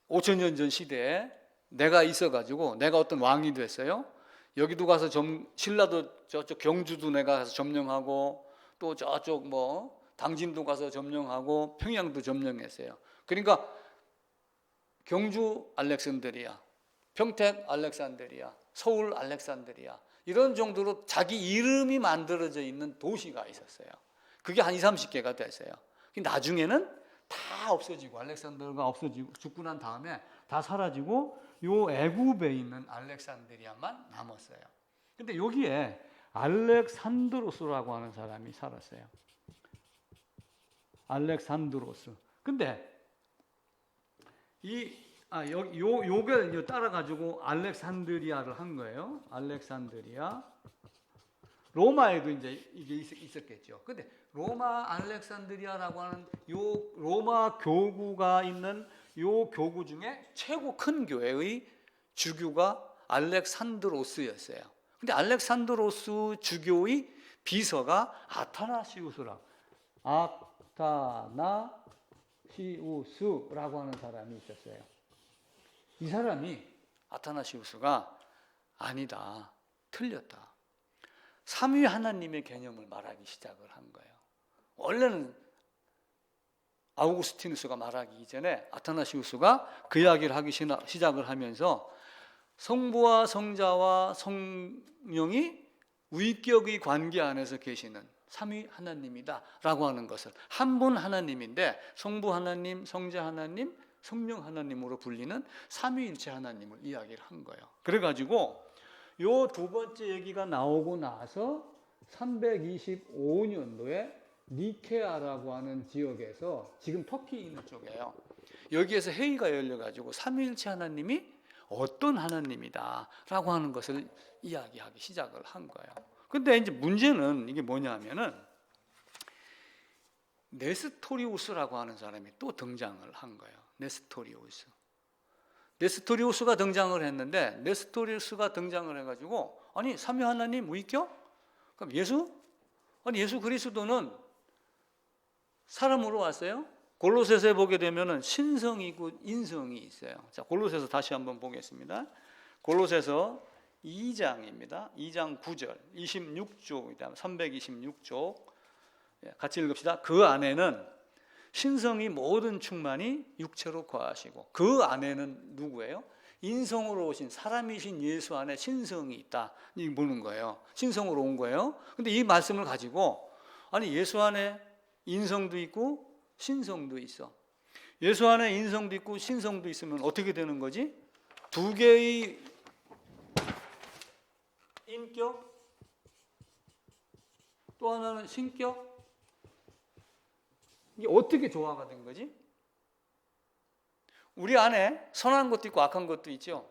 5,000년 전 시대에 내가 있어가지고 내가 어떤 왕이 됐어요. 여기도 가서 신라도 저쪽 경주도 내가 가서 점령하고 또 저쪽 당진도 가서 점령하고 평양도 점령했어요. 그러니까 경주 알렉산드리아, 평택 알렉산드리아, 서울 알렉산드리아 이런 정도로 자기 이름이 만들어져 있는 도시가 있었어요. 그게 한 20-30개가 됐어요. 나중에는 다 없어지고 알렉산더가 없어지고 죽고 난 다음에 다 사라지고 요 애굽에 있는 알렉산드리아만 남았어요. 근데 여기에 알렉산드로스라고 하는 사람이 살았어요. 알렉산드로스. 근데 요걸 따라가지고 알렉산드리아를 한 거예요. 알렉산드리아. 로마에도 이제 이게 있었겠죠. 근데 로마 알렉산드리아라고 하는 요 로마 교구가 있는 요 교구 중에 최고 큰 교회의 주교가 알렉산드로스였어요. 근데 알렉산드로스 주교의 비서가 아타나시우스라고 하는 사람이 있었어요. 이 사람이 아타나시우스가 아니다, 틀렸다, 삼위 하나님의 개념을 말하기 시작을 한 거예요. 원래는 아우구스티누스가 말하기 이전에 아타나시우스가 그 이야기를 하기 시작을 하면서 성부와 성자와 성령이 위격의 관계 안에서 계시는 삼위 하나님이다 라고 하는 것을, 한 분 하나님인데 성부 하나님, 성자 하나님, 성령 하나님으로 불리는 삼위일체 하나님을 이야기를 한 거예요. 그래가지고 요 두 번째 얘기가 나오고 나서 325년도에 니케아라고 하는 지역에서, 지금 터키 있는 쪽이에요, 여기에서 회의가 열려가지고 삼위일체 하나님이 어떤 하나님이다 라고 하는 것을 이야기하기 시작을 한 거예요. 근데 이제 문제는 이게 뭐냐면은 네스토리우스라고 하는 사람이 또 등장을 한 거예요. 네스토리우스가 등장을 했는데, 네스토리우스가 등장을 해가지고, 아니 삼위 하나님 위격? 그럼 예수? 아니 예수 그리스도는 사람으로 왔어요? 골로새서에 보게 되면은 신성이고 인성이 있어요. 자, 골로새서 다시 한번 보겠습니다. 골로새서 2장입니다. 2장 9절, 26쪽, 326쪽 같이 읽읍시다. 그 안에는 신성이 모든 충만이 육체로 거하시고, 그 안에는 누구예요? 인성으로 오신 사람이신 예수 안에 신성이 있다, 이 보는 거예요. 신성으로 온 거예요. 근데 이 말씀을 가지고, 아니 예수 안에 인성도 있고 신성도 있어, 예수 안에 인성도 있고 신성도 있으면 어떻게 되는 거지? 두 개의 인격, 또 하나는 신격, 이게 어떻게 조화가 된 거지? 우리 안에 선한 것도 있고 악한 것도 있죠.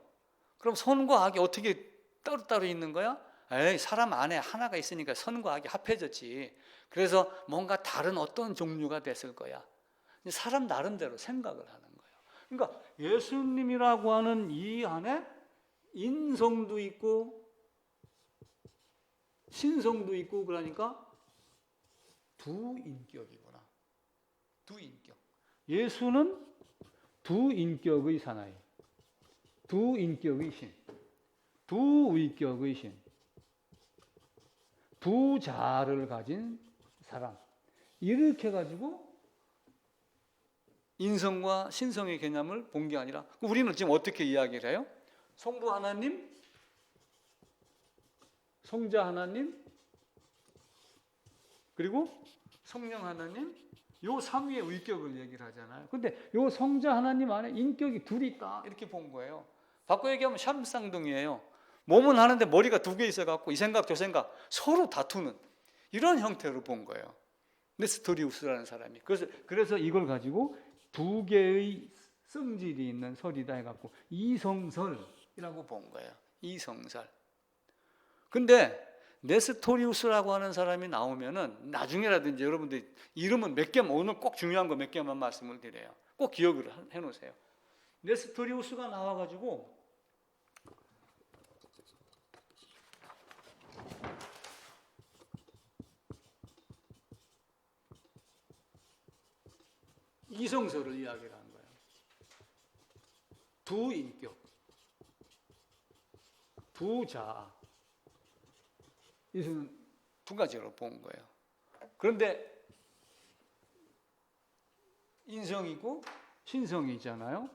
그럼 선과 악이 어떻게 따로따로 있는 거야? 에이, 사람 안에 하나가 있으니까 선과 악이 합해졌지. 그래서 뭔가 다른 어떤 종류가 됐을 거야. 사람 나름대로 생각을 하는 거예요. 그러니까 예수님이라고 하는 이 안에 인성도 있고 신성도 있고, 그러니까 두 인격이구나. 두 인격. 예수는 두 인격의 사나이, 두 인격의 신, 두 위격의 신, 두 자아를 가진 사람, 이렇게 가지고 인성과 신성의 개념을 본 게 아니라, 우리는 지금 어떻게 이야기를 해요? 성부 하나님, 성자 하나님, 그리고 성령 하나님, 요 삼위의 위격을 얘기를 하잖아요. 근데 요 성자 하나님 안에 인격이 둘이 있다, 이렇게 본 거예요. 바꿔 얘기하면 샴쌍둥이에요. 몸은 하는데 머리가 두 개 있어갖고 이 생각 저 생각 서로 다투는 이런 형태로 본 거예요. 네스토리우스라는 사람이. 그래서 이걸 가지고 두 개의 성질이 있는 설이다 해갖고 이성설이라고 본 거예요. 이성설. 근데 네스토리우스라고 하는 사람이 나오면은 나중에라든지 여러분들 이름은 몇 개만, 오늘 꼭 중요한 거 몇 개만 말씀을 드려요. 꼭 기억을 해놓으세요. 네스토리우스가 나와가지고 이성설을 이야기를 한 거예요. 두 인격, 두 자아, 이것은 두 가지로 본 거예요. 그런데 인성이고 신성이 있잖아요.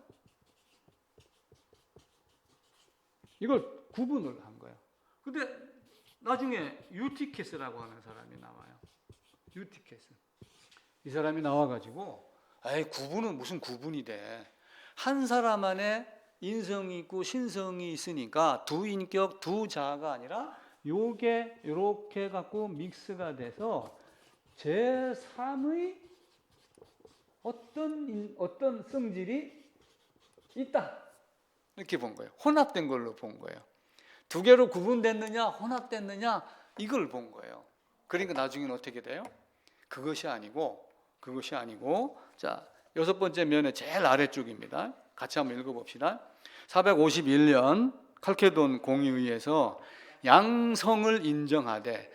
이걸 구분을 한 거예요. 근데 나중에 유티케스라고 하는 사람이 나와요. 유티케스. 이 사람이 나와가지고, 에이, 구분은 무슨 구분이 돼. 한 사람 안에 인성이 있고 신성이 있으니까 두 인격, 두 자아가 아니라 요게 이렇게 갖고 믹스가 돼서 제3의 어떤 성질이 있다, 이렇게 본 거예요. 혼합된 걸로 본 거예요. 두 개로 구분됐느냐 혼합됐느냐 이걸 본 거예요. 그러니까 나중에는 어떻게 돼요? 그것이 아니고 자, 여섯 번째 면의 제일 아래쪽입니다. 같이 한번 읽어봅시다. 451년 칼케돈 공의에 의해서 양성을 인정하되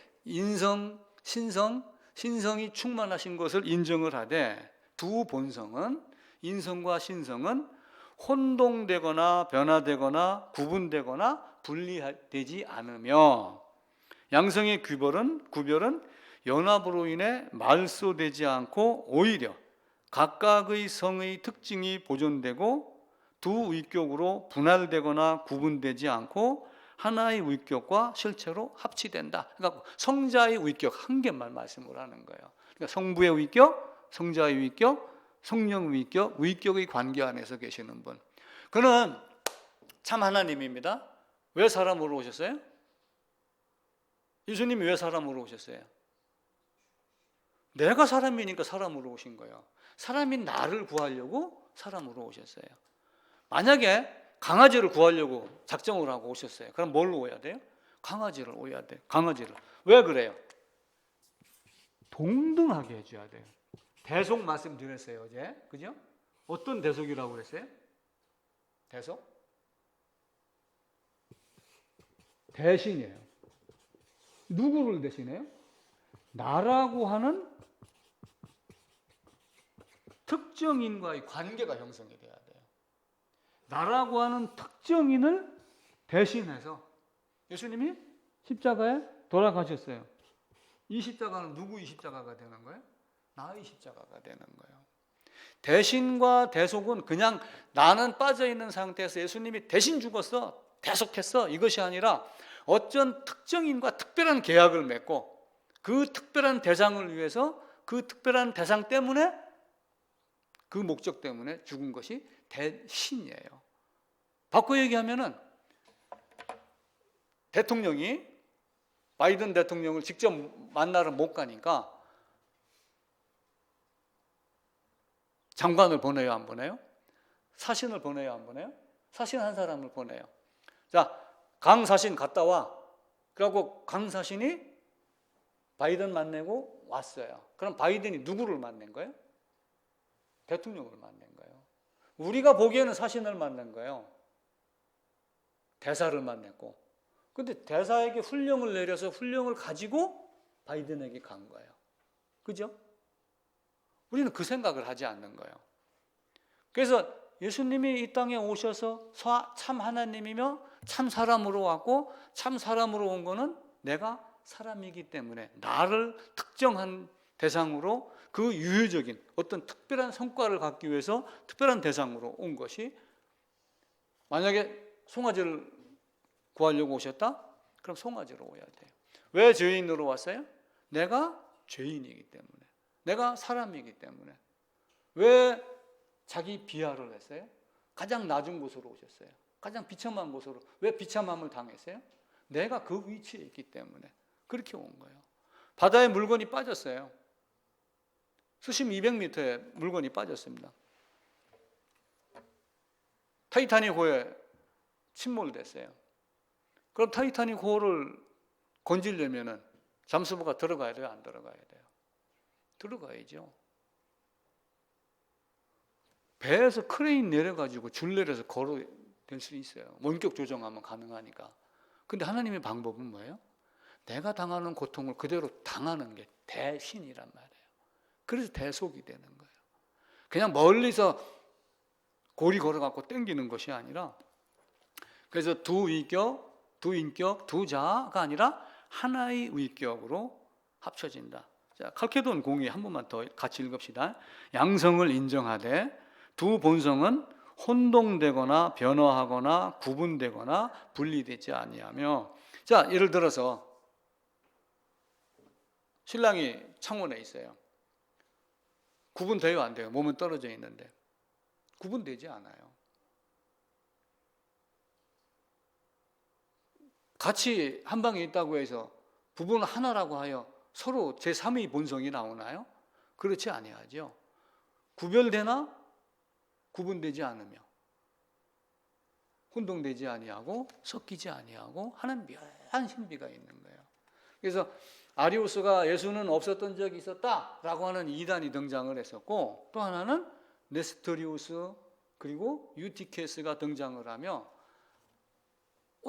신성이 충만하신 것을 인정을 하되 두 본성은 인성과 신성은 혼동되거나 변화되거나 구분되거나 분리되지 않으며 양성의 구별은 연합으로 인해 말소되지 않고 오히려 각각의 성의 특징이 보존되고 두 위격으로 분할되거나 구분되지 않고 하나의 위격과 실체로 합치된다. 그러니까 성자의 위격 한 개만 말씀을 하는 거예요. 그러니까 성부의 위격, 성자의 위격, 성령 위격, 위격의 관계 안에서 계시는 분. 그는 참 하나님입니다. 왜 사람으로 오셨어요? 예수님이 왜 사람으로 오셨어요? 내가 사람이니까 사람으로 오신 거예요. 사람인 나를 구하려고 사람으로 오셨어요. 만약에 강아지를 구하려고 작정을 하고 오셨어요. 그럼 뭘로 오야 돼요? 강아지를 오야 돼요. 강아지를. 왜 그래요? 동등하게 해줘야 돼요. 대속 말씀드렸어요, 어제. 그죠? 어떤 대속이라고 그랬어요? 대속? 대신이에요. 누구를 대신해요? 나라고 하는 특정인과의 관계가 형성이 돼야 돼요. 나라고 하는 특정인을 대신해서 예수님이 십자가에 돌아가셨어요. 이 십자가는 누구의 십자가가 되는 거예요? 나의 십자가가 되는 거예요. 대신과 대속은 그냥 나는 빠져있는 상태에서 예수님이 대신 죽었어, 대속했어, 이것이 아니라 어떤 특정인과 특별한 계약을 맺고 그 특별한 대상을 위해서 그 특별한 대상 때문에 그 목적 때문에 죽은 것이 대신이에요. 바꿔 얘기하면은 대통령이 바이든 대통령을 직접 만나러 못 가니까 장관을 보내요, 안 보내요? 사신을 보내요, 안 보내요? 사신 한 사람을 보내요. 자, 강 사신 갔다 와. 그러고 강 사신이 바이든 만나고 왔어요. 그럼 바이든이 누구를 만난 거예요? 대통령을 만난 거예요. 우리가 보기에는 사신을 만난 거예요. 대사를 만났고. 근데 대사에게 훈령을 내려서 훈령을 가지고 바이든에게 간 거예요. 그죠? 우리는 그 생각을 하지 않는 거예요. 그래서 예수님이 이 땅에 오셔서 참 하나님이며 참 사람으로 왔고 참 사람으로 온 거는 내가 사람이기 때문에 나를 특정한 대상으로 그 유효적인 어떤 특별한 성과를 갖기 위해서 특별한 대상으로 온 것이, 만약에 송아지를 구하려고 오셨다? 그럼 송아지로 오야 돼요. 왜 죄인으로 왔어요? 내가 죄인이기 때문에, 내가 사람이기 때문에. 왜 자기 비하를 했어요? 가장 낮은 곳으로 오셨어요. 가장 비참한 곳으로. 왜 비참함을 당했어요? 내가 그 위치에 있기 때문에 그렇게 온 거예요. 바다에 물건이 빠졌어요. 수심 200m에 물건이 빠졌습니다. 타이타닉 호에 침몰됐어요. 그럼 타이타닉 호를 건지려면 잠수부가 들어가야 돼요, 안 들어가야 돼요? 들어가야죠. 배에서 크레인 내려가지고 줄 내려서 걸어댈 수 있어요. 원격 조정하면 가능하니까. 근데 하나님의 방법은 뭐예요? 내가 당하는 고통을 그대로 당하는 게 대신이란 말이에요. 그래서 대속이 되는 거예요. 그냥 멀리서 고리 걸어갖고 땡기는 것이 아니라, 그래서 두 위격, 두 인격, 두 자아가 아니라 하나의 위격으로 합쳐진다. 자, 칼케돈 공의 한 번만 더 같이 읽읍시다. 양성을 인정하되 두 본성은 혼동되거나 변화하거나 구분되거나 분리되지 아니하며. 자, 예를 들어서 신랑이 창원에 있어요. 구분돼요, 안 돼요? 몸은 떨어져 있는데 구분되지 않아요. 같이 한 방에 있다고 해서 부부는 하나라고 하여 서로 제3의 본성이 나오나요? 그렇지 아니하죠. 구별되나 구분되지 않으며 혼동되지 아니하고 섞이지 아니하고 하는 묘한 신비가 있는 거예요. 그래서 아리우스가 예수는 없었던 적이 있었다라고 하는 이단이 등장을 했었고, 또 하나는 네스토리우스 그리고 유티케스가 등장을 하며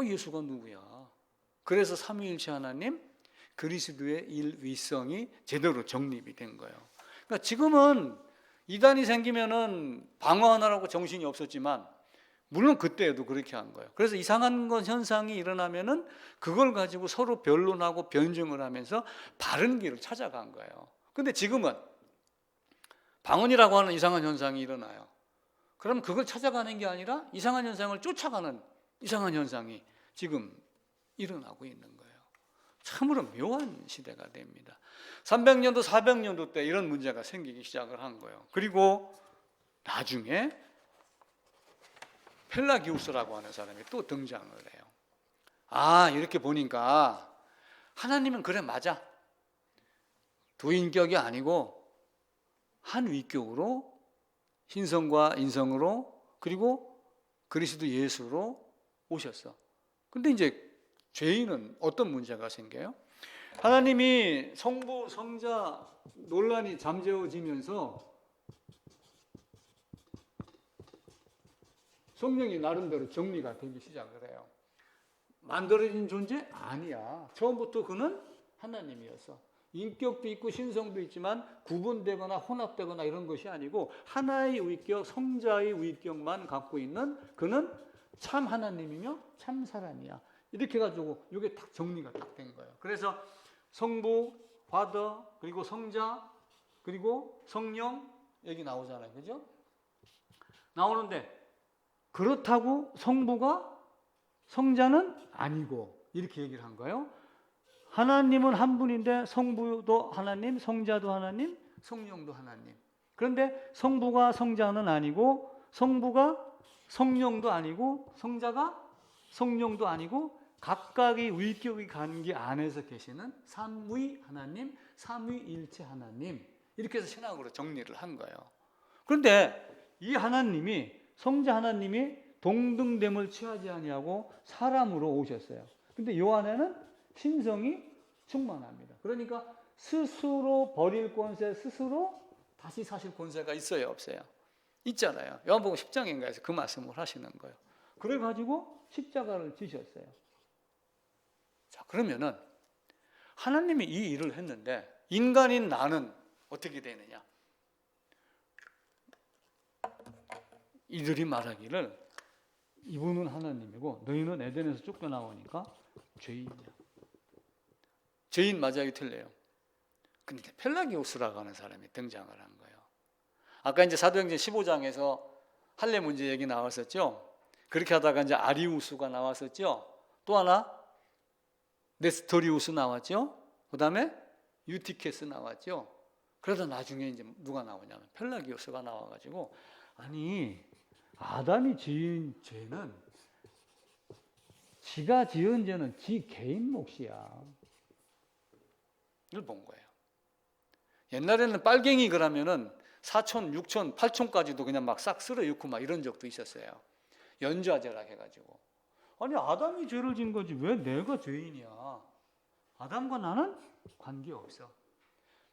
예수가 누구야? 그래서 삼위일체 하나님 그리스도의 일위성이 제대로 정립이 된 거예요. 그러니까 지금은 이단이 생기면은 방어하느라고 정신이 없었지만 물론 그때에도 그렇게 한 거예요. 그래서 이상한 것 현상이 일어나면은 그걸 가지고 서로 변론하고 변증을 하면서 바른 길을 찾아간 거예요. 근데 지금은 방언이라고 하는 이상한 현상이 일어나요. 그럼 그걸 찾아가는 게 아니라 이상한 현상을 쫓아가는 이상한 현상이 지금 일어나고 있는 거예요. 참으로 묘한 시대가 됩니다. 300년도 400년도 때 이런 문제가 생기기 시작을 한 거예요. 그리고 나중에 펠라기우스라고 하는 사람이 또 등장을 해요. 이렇게 보니까 하나님은 그래 맞아. 두 인격이 아니고 한 위격으로 신성과 인성으로 그리고 그리스도 예수로 오셨어. 근데 이제 죄인은 어떤 문제가 생겨요? 하나님이 성부, 성자 논란이 잠재워지면서 성령이 나름대로 정리가 되기 시작을 해요. 만들어진 존재? 아니야. 처음부터 그는 하나님이었어. 인격도 있고 신성도 있지만 구분되거나 혼합되거나 이런 것이 아니고 하나의 위격, 성자의 위격만 갖고 있는 그는 참 하나님이며 참 사람이야. 이렇게 해가지고 이게 딱 정리가 딱 된 거예요. 그래서 성부, 파더, 그리고 성자, 그리고 성령 여기 나오잖아요. 그죠? 나오는데 그렇다고 성부가 성자는 아니고 이렇게 얘기를 한 거예요. 하나님은 한 분인데 성부도 하나님, 성자도 하나님, 성령도 하나님. 그런데 성부가 성자는 아니고 성부가 성령도 아니고 성자가 성령도 아니고 각각의 위격의 관계 안에서 계시는 삼위 하나님, 삼위일체 하나님 이렇게 해서 신학으로 정리를 한 거예요. 그런데 이 하나님이 성자 하나님이 동등됨을 취하지 아니하고 사람으로 오셨어요. 근데 요 안에는 신성이 충만합니다. 그러니까 스스로 버릴 권세, 스스로 다시 사실 권세가 있어요, 없어요? 있잖아요. 요한복음 10장인가에서 그 말씀을 하시는 거예요. 그래가지고 십자가를 지셨어요. 자, 그러면은 하나님이 이 일을 했는데 인간인 나는 어떻게 되느냐? 이들이 말하기를 이분은 하나님이고 너희는 에덴에서 쫓겨나오니까 죄인이야. 죄인 맞아요, 틀려요? 근데 펠라기오스라고 하는 사람이 등장을 한 거예요. 아까 이제 사도행전 15장에서 할례 문제 얘기 나왔었죠. 그렇게 하다가 이제 아리우스가 나왔었죠. 또 하나 네스토리우스 나왔죠. 그다음에 유티케스 나왔죠. 그러다 나중에 이제 누가 나오냐면 펠라기오스가 나와가지고 아니 아담이 지은 죄는 지가 지은 죄는 지 개인 몫이야. 이걸 본 거예요. 옛날에는 빨갱이 그러면은 4촌, 6촌, 8촌까지도 그냥 막 싹 쓸어 옅고 막 이런 적도 있었어요. 연좌제라 해가지고. 아니 아담이 죄를 진 거지 왜 내가 죄인이야? 아담과 나는 관계없어.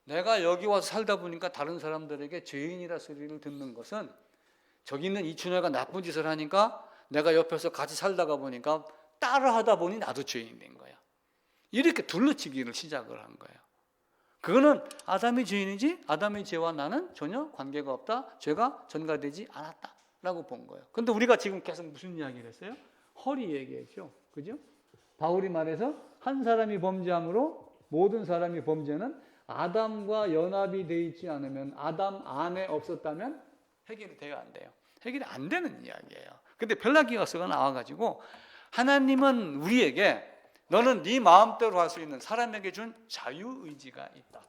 내가 여기 와서 살다 보니까 다른 사람들에게 죄인이라 소리를 듣는 것은 저기 있는 이춘혜가 나쁜 짓을 하니까 내가 옆에서 같이 살다가 보니까 따라하다 보니 나도 죄인 된 거야. 이렇게 둘러치기를 시작을 한 거예요. 그거는 아담이 죄인이지 아담의 죄와 나는 전혀 관계가 없다. 죄가 전가되지 않았다라고 본 거예요. 그런데 우리가 지금 계속 무슨 이야기를 했어요? 허리 얘기했죠. 그죠? 바울이 말해서 한 사람이 범죄함으로 모든 사람이 범죄는 아담과 연합이 되어 있지 않으면 아담 안에 없었다면 해결이 돼요, 안 돼요? 해결이 안 되는 이야기예요. 근데 펠라기오스가 나와가지고 하나님은 우리에게 너는 네 마음대로 할 수 있는 사람에게 준 자유의지가 있다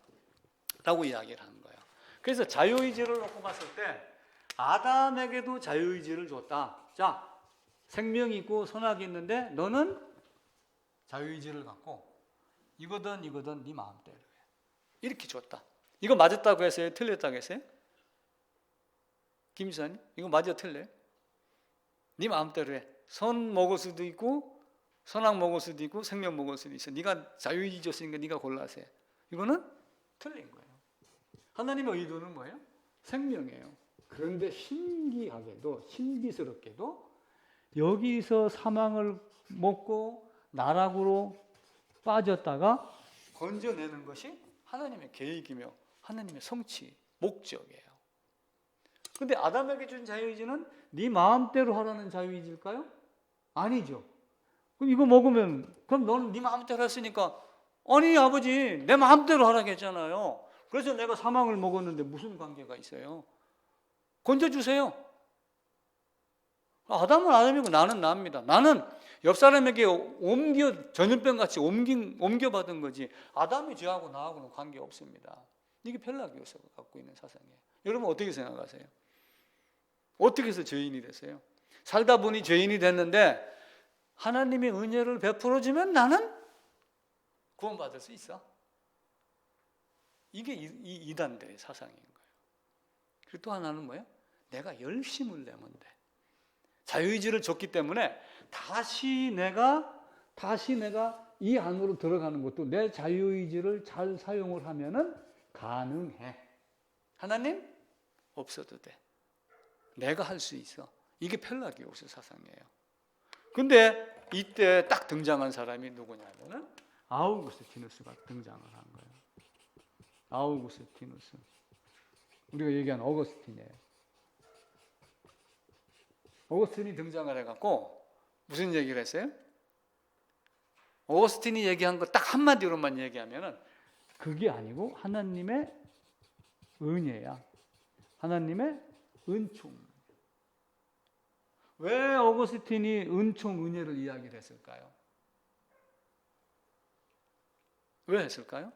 라고 이야기를 한 거예요. 그래서 자유의지를 놓고 봤을 때 아담에게도 자유의지를 줬다. 자, 생명이 있고 선악이 있는데 너는 자유의지를 갖고 이거든 네 마음대로 해. 이렇게 줬다. 이거 맞았다고 했어요? 틀렸다고 했어요? 김 지사님, 이거 맞아 틀려요? 네 마음대로 해. 선 먹을 수도 있고 선악 먹을 수도 있고 생명 먹을 수도 있어. 네가 자유의지 줬으니까 네가 골라서 해. 이거는 틀린 거예요. 하나님의 의도는 뭐예요? 생명이에요. 그런데 신기하게도 신비스럽게도 여기서 사망을 먹고 나락으로 빠졌다가 건져내는 것이 하나님의 계획이며 하나님의 성취, 목적이에요. 근데 아담에게 준 자유의지는 네 마음대로 하라는 자유의지일까요? 아니죠. 그럼 이거 먹으면 그럼 너는 네 마음대로 했으니까 아니 아버지 내 마음대로 하라고 했잖아요. 그래서 내가 사망을 먹었는데 무슨 관계가 있어요? 건져주세요. 아담은 아담이고 나는 나입니다. 나는 옆 사람에게 전염병같이 옮겨받은 거지 아담이 죄하고 나하고는 관계없습니다. 이게 펠라기오스가 갖고 있는 사상이에요. 여러분 어떻게 생각하세요? 어떻게 해서 죄인이 됐어요? 살다 보니 죄인이 됐는데 하나님의 은혜를 베풀어주면 나는 구원받을 수 있어. 이게 이단들의 사상인 거예요. 그리고 또 하나는 뭐예요? 내가 열심을 내면 돼. 자유의지를 줬기 때문에 다시 내가 이 안으로 들어가는 것도 내 자유의지를 잘 사용을 하면은 가능해. 하나님 없어도 돼. 내가 할 수 있어. 이게 펠라기오스 사상이에요. 근데 이때 딱 등장한 사람이 누구냐면은 아우구스티누스가 등장을 한 거예요. 아우구스티누스. 우리가 얘기하는 어거스틴이에요. 어거스틴이 등장을 해갖고 무슨 얘기를 했어요? 어거스틴이 얘기한 거 딱 한마디로만 얘기하면은 그게 아니고 하나님의 은혜야. 하나님의 은총. 왜 어거스틴이 은총, 은혜를 이야기를 했을까요? 왜 했을까요?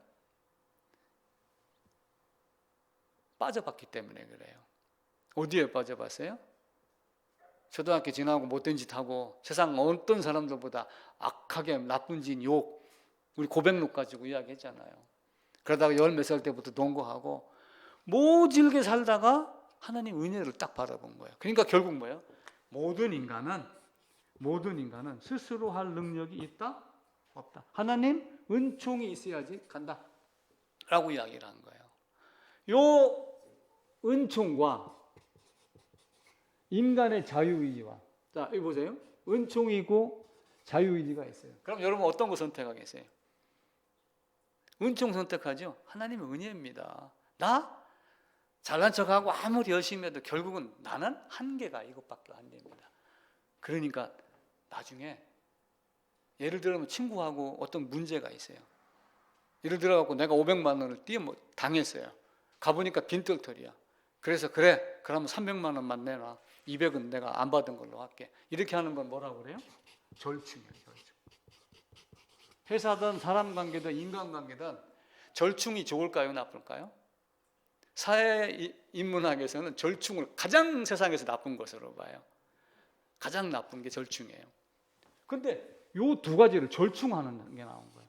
빠져봤기 때문에 그래요. 어디에 빠져봤어요? 초등학교 지나고 못된 짓 하고 세상 어떤 사람들보다 악하게 나쁜 짓, 욕, 우리 고백록 가지고 이야기했잖아요. 그러다가 10몇 살 때부터 동거하고 모질게 살다가 하나님 은혜를 딱 바라본 거예요. 그러니까 결국 뭐예요? 모든 인간은 스스로 할 능력이 있다? 없다. 하나님 은총이 있어야지 간다 라고 이야기를 한 거예요. 요 은총과 인간의 자유의지와 자 여기 보세요. 은총이고 자유의지가 있어요. 그럼 여러분 어떤 거 선택하겠어요? 은총 선택하죠. 하나님의 은혜입니다. 나 잘난 척하고 아무리 열심히 해도 결국은 나는 한계가 이것밖에 안 됩니다. 그러니까 나중에 예를 들면 친구하고 어떤 문제가 있어요. 예를 들어갖고 내가 500만 원을 당했어요. 가보니까 빈털털이야. 그래서 그래 그러면 300만 원만 내놔. 200은 내가 안 받은 걸로 할게. 이렇게 하는 건 뭐라고 그래요? 절충이에요. 절충. 회사든 사람 관계든 인간 관계든 절충이 좋을까요? 나쁠까요? 사회인문학에서는 절충을 가장 세상에서 나쁜 것으로 봐요. 가장 나쁜 게 절충이에요. 근데 요 두 가지를 절충하는 게 나온 거예요.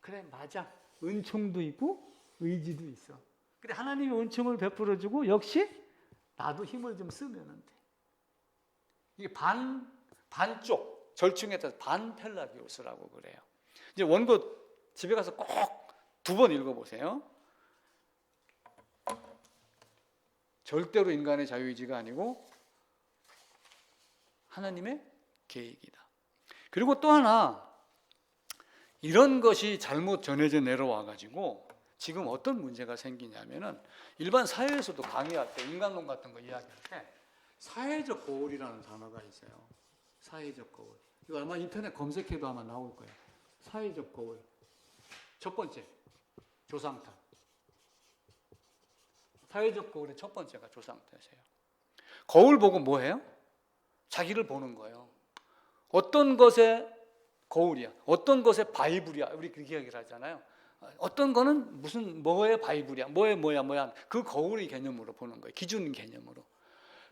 그래 맞아. 은총도 있고 의지도 있어. 근데 하나님이 은총을 베풀어주고 역시 나도 힘을 좀 쓰면 돼. 이게 반쪽 절충에 따라서 반펠라기오스라고 그래요. 이제 원고 집에 가서 꼭 2번 읽어보세요. 절대로 인간의 자유의지가 아니고 하나님의 계획이다. 그리고 또 하나 이런 것이 잘못 전해져 내려와가지고 지금 어떤 문제가 생기냐면은 일반 사회에서도 강의할 때 인간론 같은 거 이야기할 때 사회적 거울이라는 단어가 있어요. 사회적 거울. 이거 아마 인터넷 검색해도 아마 나올 거예요. 사회적 거울. 첫 번째 조상탓. 사회적 거울의 첫 번째가 조상탓이에요. 거울 보고 뭐 해요? 자기를 보는 거예요. 어떤 것의 거울이야. 어떤 것의 바이블이야. 우리 그렇게 얘기를 하잖아요. 어떤 거는 뭐의 바이블이야. 뭐야. 그 거울의 개념으로 보는 거예요. 기준 개념으로.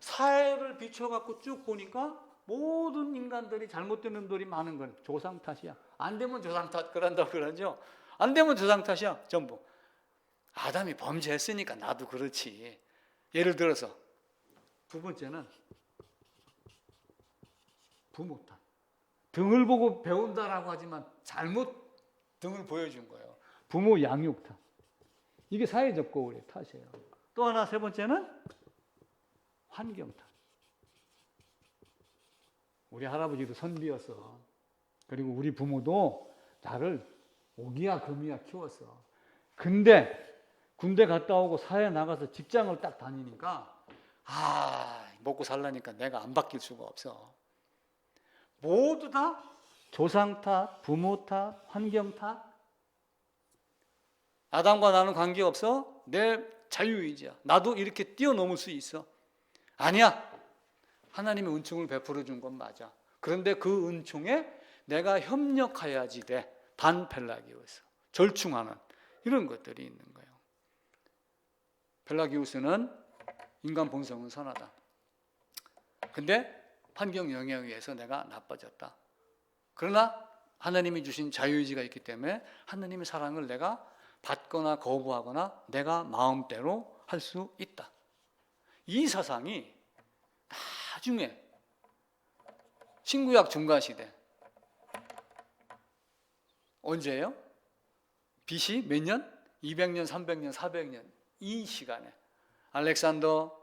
사회를 비춰갖고 쭉 보니까 모든 인간들이 잘못된 놈들이 많은 건 조상 탓이야. 안 되면 조상 탓 그런다고 그러죠. 안 되면 조상 탓이야. 전부. 아담이 범죄했으니까 나도 그렇지. 예를 들어서 두 번째는 부모 탓. 등을 보고 배운다라고 하지만 잘못 등을 보여준 거예요. 부모 양육 탓. 이게 사회적 거울의 탓이에요. 또 하나 세 번째는 환경 탓. 우리 할아버지도 선비였어. 그리고 우리 부모도 나를 오기야 금이야 키웠어. 근데 군대 갔다 오고 사회 나가서 직장을 딱 다니니까 먹고 살라니까 내가 안 바뀔 수가 없어. 모두 다 조상 탓, 부모 탓, 환경 탓. 아담과 나는 관계없어. 내 자유의지야. 나도 이렇게 뛰어넘을 수 있어. 아니야. 하나님의 은총을 베풀어 준 건 맞아. 그런데 그 은총에 내가 협력해야지 돼. 반펠라기우스. 절충하는 이런 것들이 있는 거예요. 펠라기우스는 인간 본성은 선하다. 근데 환경 영향에 의해서 내가 나빠졌다. 그러나 하나님이 주신 자유의지가 있기 때문에 하나님의 사랑을 내가 받거나 거부하거나 내가 마음대로 할 수 있다. 이 사상이 나중에 신구약 중간시대 언제예요? BC 몇 년? 200년, 300년, 400년 이 시간에 알렉산더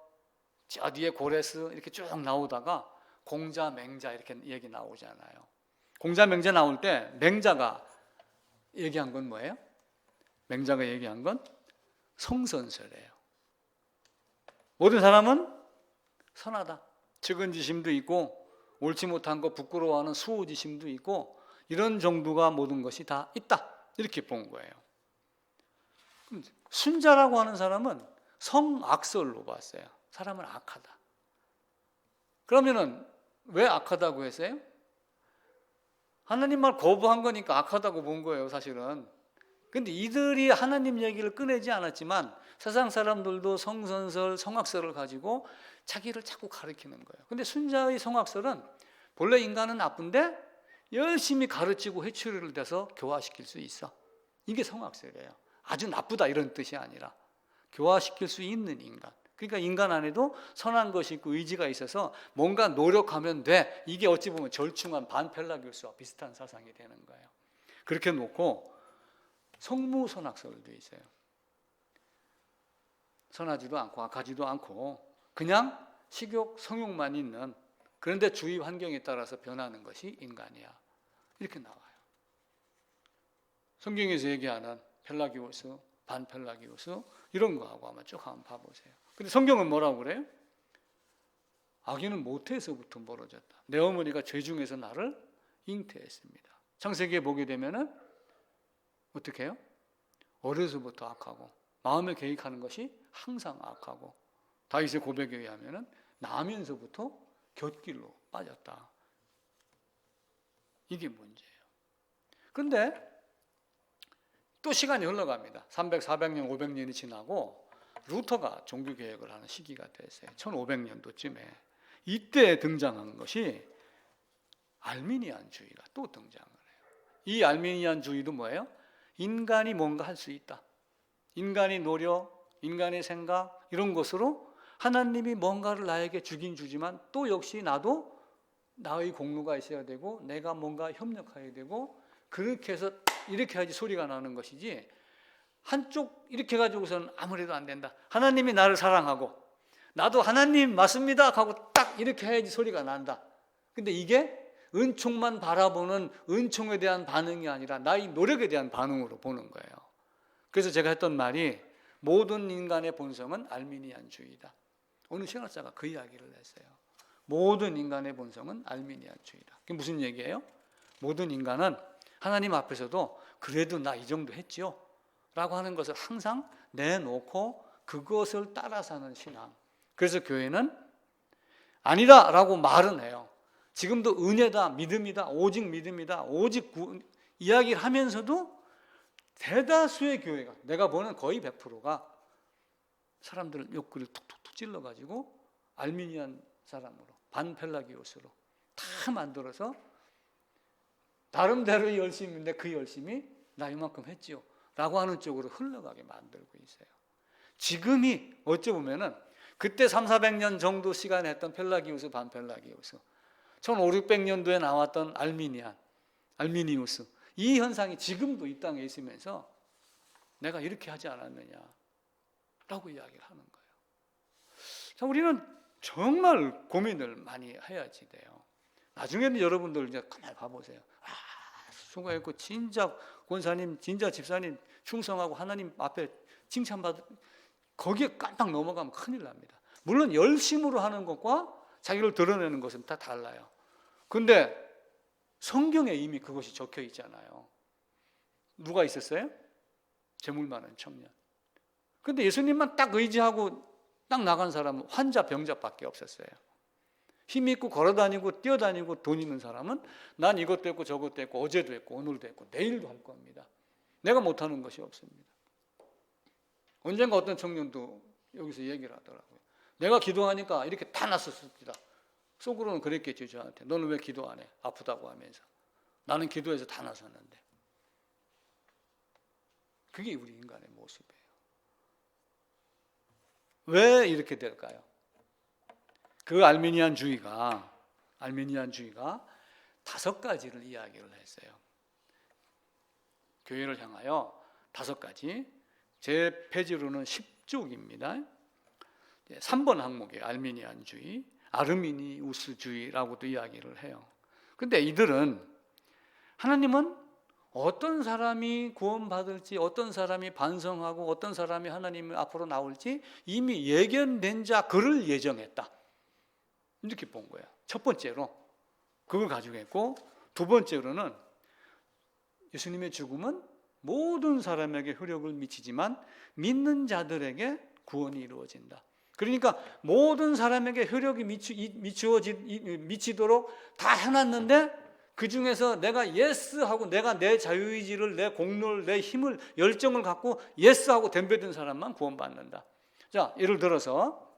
저 뒤에 고레스 이렇게 쭉 나오다가 공자, 맹자 이렇게 얘기 나오잖아요. 공자, 맹자 나올 때 맹자가 얘기한 건 뭐예요? 맹자가 얘기한 건 성선설이에요. 모든 사람은 선하다. 측은지심도 있고 옳지 못한 거 부끄러워하는 수호지심도 있고 이런 정도가 모든 것이 다 있다. 이렇게 본 거예요. 순자라고 하는 사람은 성악설로 봤어요. 사람은 악하다. 그러면은 왜 악하다고 했어요? 하나님 말 거부한 거니까 악하다고 본 거예요, 사실은. 근데 이들이 하나님 얘기를 꺼내지 않았지만 세상 사람들도 성선설, 성악설을 가지고 자기를 자꾸 가르치는 거예요. 근데 순자의 성악설은 본래 인간은 나쁜데 열심히 가르치고 회초리를 대서 교화시킬 수 있어. 이게 성악설이에요. 아주 나쁘다 이런 뜻이 아니라 교화시킬 수 있는 인간. 그러니까 인간 안에도 선한 것이 있고 의지가 있어서 뭔가 노력하면 돼. 이게 어찌 보면 절충한 반펠라기우스와 비슷한 사상이 되는 거예요. 그렇게 놓고 성무선악설도 있어요. 선하지도 않고 악하지도 않고 그냥 식욕, 성욕만 있는, 그런데 주위 환경에 따라서 변하는 것이 인간이야. 이렇게 나와요. 성경에서 얘기하는 펠라기우스, 반펠라기우스 이런 거하고 아마 쭉 한번 봐보세요. 근데 성경은 뭐라고 그래요? 악인은 모태에서부터 멀어졌다. 내 어머니가 죄 중에서 나를 잉태했습니다. 창세기에 보게 되면은 어떻게 해요? 어려서부터 악하고 마음에 계획하는 것이 항상 악하고 다윗의 고백에 의하면은 나면서부터 곁길로 빠졌다. 이게 문제예요. 그런데 또 시간이 흘러갑니다. 300, 400년, 500년이 지나고 루터가 종교개혁을 하는 시기가 됐어요. 1500년도쯤에. 이때 등장한 것이 알미니안주의가 또 등장을 해요. 이 알미니안주의도 뭐예요? 인간이 뭔가 할 수 있다. 인간의 노력, 인간의 생각 이런 것으로 하나님이 뭔가를 나에게 주긴 주지만 또 역시 나도 나의 공로가 있어야 되고 내가 뭔가 협력해야 되고 그렇게 해서 이렇게 해야지 소리가 나는 것이지 한쪽 이렇게 가지고서는 아무래도 안 된다. 하나님이 나를 사랑하고 나도 하나님 맞습니다 하고 딱 이렇게 해야지 소리가 난다. 근데 이게 은총만 바라보는 은총에 대한 반응이 아니라 나의 노력에 대한 반응으로 보는 거예요. 그래서 제가 했던 말이 모든 인간의 본성은 알미니안주의다. 어느 신학자가 그 이야기를 했어요. 모든 인간의 본성은 알미니안주의다. 그게 무슨 얘기예요? 모든 인간은 하나님 앞에서도 그래도 나 이 정도 했지요 라고 하는 것을 항상 내놓고 그것을 따라 사는 신앙. 그래서 교회는 아니다 라고 말은 해요. 지금도 은혜다, 믿음이다, 오직 믿음이다, 오직 이야기를 하면서도 대다수의 교회가, 내가 보는 거의 100%가 사람들 욕구를 툭툭툭 찔러가지고 알미니안 사람으로, 반펠라기오스로 다 만들어서 나름대로의 열심인데 그 열심이 나 이만큼 했지요 라고 하는 쪽으로 흘러가게 만들고 있어요. 지금이 어찌 보면은 그때 300~400년 정도 시간에 했던 펠라기우스, 반펠라기우스 1500~600년도에 나왔던 알미니우스 이 현상이 지금도 이 땅에 있으면서 내가 이렇게 하지 않았느냐 라고 이야기를 하는 거예요. 자, 우리는 정말 고민을 많이 해야지 돼요. 나중에는 여러분들 이제 가만히 봐보세요. 수고했고 진짜 권사님, 진짜 집사님 충성하고 하나님 앞에 칭찬받을, 거기에 깜빡 넘어가면 큰일 납니다. 물론 열심으로 하는 것과 자기를 드러내는 것은 다 달라요. 근데 성경에 이미 그것이 적혀 있잖아요. 누가 있었어요? 재물 많은 청년. 근데 예수님만 딱 의지하고 딱 나간 사람은 환자, 병자밖에 없었어요. 힘 있고 걸어다니고 뛰어다니고 돈 있는 사람은 난 이것도 했고 저것도 했고 어제도 했고 오늘도 했고 내일도 할 겁니다. 내가 못하는 것이 없습니다. 언젠가 어떤 청년도 여기서 얘기를 하더라고요. 내가 기도하니까 이렇게 다 났었습니다. 속으로는 그랬겠죠, 저한테. 너는 왜 기도 안 해? 아프다고 하면서. 나는 기도해서 다 나섰는데. 그게 우리 인간의 모습이에요. 왜 이렇게 될까요? 그 알미니안주의가 5가지를 이야기를 했어요. 교회를 향하여 5가지. 제 페이지로는 10쪽입니다. 3번 항목이에요. 알미니안주의, 아르미니우스주의라고도 이야기를 해요. 근데 이들은 하나님은 어떤 사람이 구원받을지, 어떤 사람이 반성하고 어떤 사람이 하나님 앞으로 나올지 이미 예견된 자 그를 예정했다. 이렇게 본 거예요. 첫 번째로 그걸 가지고 했고, 두 번째로는 예수님의 죽음은 모든 사람에게 효력을 미치지만 믿는 자들에게 구원이 이루어진다. 그러니까 모든 사람에게 효력이 미치도록 다 해놨는데 그 중에서 내가 예스하고 내가 내 자유의지를, 내 공로를, 내 힘을, 열정을 갖고 예스하고 덤벼든 사람만 구원받는다. 자, 예를 들어서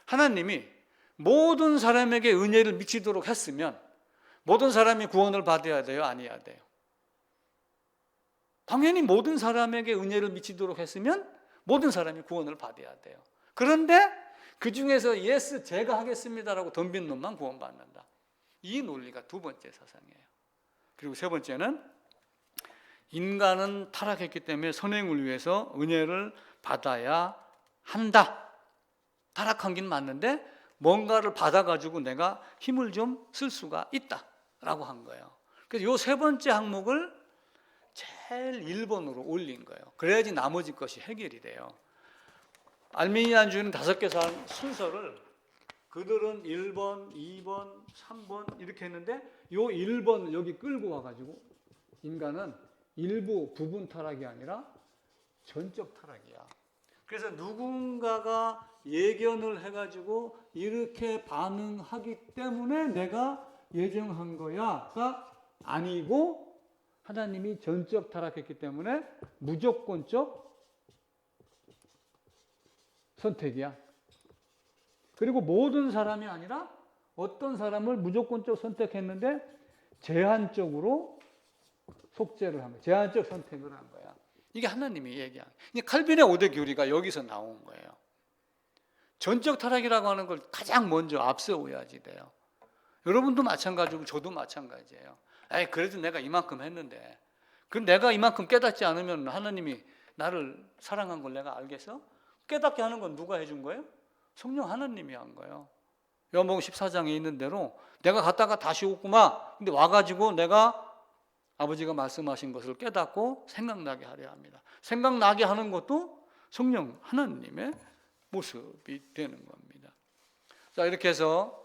하나님이 모든 사람에게 은혜를 미치도록 했으면 모든 사람이 구원을 받아야 돼요? 아니어야 돼요? 당연히 모든 사람에게 은혜를 미치도록 했으면 모든 사람이 구원을 받아야 돼요. 그런데 그 중에서 예스 제가 하겠습니다라고 덤빈 놈만 구원받는다. 이 논리가 두 번째 사상이에요. 그리고 세 번째는 인간은 타락했기 때문에 선행을 위해서 은혜를 받아야 한다. 타락한 긴 맞는데 뭔가를 받아가지고 내가 힘을 좀 쓸 수가 있다라고 한 거예요. 그래서 이 세 번째 항목을 제일 1번으로 올린 거예요. 그래야지 나머지 것이 해결이 돼요. 알미니안주의는 5개 순서를 그들은 1번, 2번, 3번 이렇게 했는데 이 1번을 여기 끌고 와가지고 인간은 일부 부분 타락이 아니라 전적 타락이야. 그래서 누군가가 예견을 해가지고 이렇게 반응하기 때문에 내가 예정한 거야가 아니고 하나님이 전적 타락했기 때문에 무조건적 선택이야. 그리고 모든 사람이 아니라 어떤 사람을 무조건적 선택했는데 제한적으로 속죄를 한 거야. 제한적 선택을 한 거야. 이게 하나님이 얘기한 거예요. 칼빈의 5대 교리가 여기서 나온 거예요. 전적 타락이라고 하는 걸 가장 먼저 앞세워야지 돼요. 여러분도 마찬가지고 저도 마찬가지예요. 에이, 그래도 내가 이만큼 했는데 그 내가 이만큼 깨닫지 않으면 하나님이 나를 사랑한 걸 내가 알겠어? 깨닫게 하는 건 누가 해준 거예요? 성령 하나님이 한 거예요. 요한복음 14장에 있는 대로 내가 갔다가 다시 오구마. 근데 와가지고 내가 아버지가 말씀하신 것을 깨닫고 생각나게 하려 합니다. 생각나게 하는 것도 성령 하나님의 모습이 되는 겁니다. 자, 이렇게 해서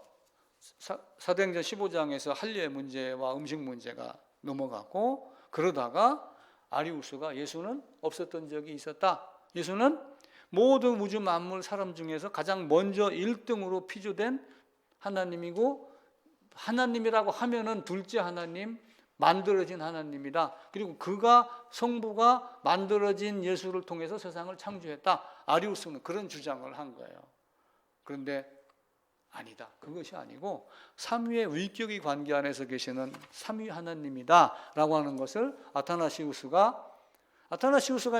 사도행전 15장에서 할례 문제와 음식 문제가 넘어갔고, 그러다가 아리우스가 예수는 없었던 적이 있었다. 예수는 모든 우주 만물 사람 중에서 가장 먼저 1등으로 피조된 하나님이고, 하나님이라고 하면은 둘째 하나님, 만들어진 하나님이다. 그리고 그가 성부가 만들어진 예수를 통해서 세상을 창조했다. 아리우스는 그런 주장을 한 거예요. 그런데 아니다. 그것이 아니고 삼위의 위격의 관계 안에서 계시는 삼위 하나님이다 라고 하는 것을 아타나시우스가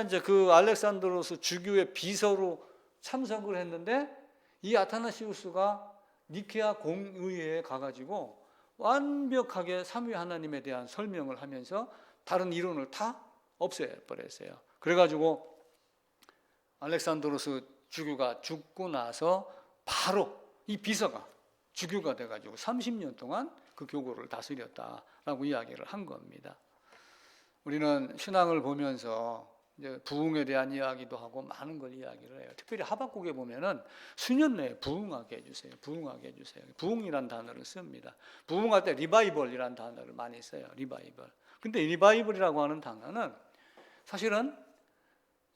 이제 그 알렉산드로스 주교의 비서로 참석을 했는데, 이 아타나시우스가 니케아 공의회에 가가지고 완벽하게 삼위 하나님에 대한 설명을 하면서 다른 이론을 다 없애버렸어요. 그래가지고 알렉산드로스 주교가 죽고 나서 바로 이 비서가 주교가 돼가지고 30년 동안 그 교구를 다스렸다라고 이야기를 한 겁니다. 우리는 신앙을 보면서 이제 부흥에 대한 이야기도 하고 많은 걸 이야기를 해요. 특별히 하박국에 보면은 수년 내에 부흥하게 해주세요. 부흥하게 해주세요. 부흥이란 단어를 씁니다. 부흥할 때 리바이벌이란 단어를 많이 써요. 리바이벌. 근데 리바이벌이라고 하는 단어는 사실은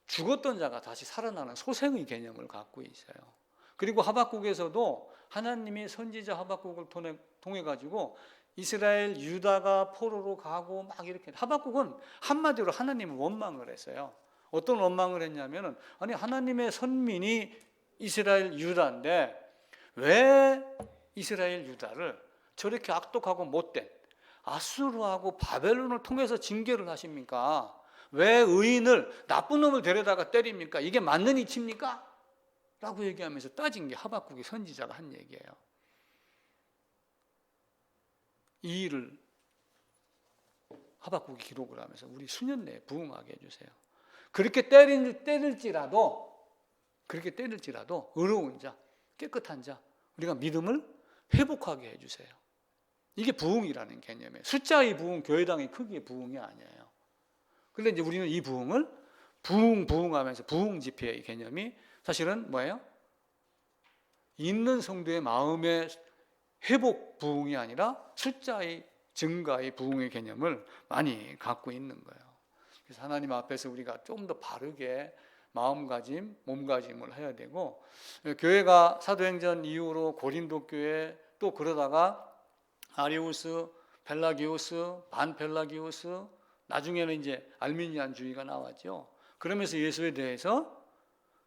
죽었던 자가 다시 살아나는 소생의 개념을 갖고 있어요. 그리고 하박국에서도 하나님이 선지자 하박국을 통해 가지고 이스라엘 유다가 포로로 가고 막 이렇게, 하박국은 한마디로 하나님을 원망을 했어요. 어떤 원망을 했냐면은, 아니 하나님의 선민이 이스라엘 유다인데 왜 이스라엘 유다를 저렇게 악독하고 못된 아수르하고 바벨론을 통해서 징계를 하십니까? 왜 의인을 나쁜 놈을 데려다가 때립니까? 이게 맞는 이치입니까? 라고 얘기하면서 따진 게 하박국의 선지자가 한 얘기예요. 이 일을 하박국이 기록을 하면서 우리 수년 내에 부흥하게 해주세요. 그렇게 때릴지라도 의로운 자, 깨끗한 자, 우리가 믿음을 회복하게 해주세요. 이게 부흥이라는 개념이에요. 숫자의 부흥, 교회당의 크기의 부흥이 아니에요. 그런데 이제 우리는 이 부흥을 부흥하면서 부흥 집회의 개념이 사실은 뭐예요? 있는 성도의 마음의 회복 부흥이 아니라 숫자의 증가의 부흥의 개념을 많이 갖고 있는 거예요. 그래서 하나님 앞에서 우리가 좀 더 바르게 마음가짐, 몸가짐을 해야 되고, 교회가 사도행전 이후로 고린도 교회, 또 그러다가 아리우스, 펠라기우스, 반펠라기우스, 나중에는 이제 알미니안주의가 나왔죠. 그러면서 예수에 대해서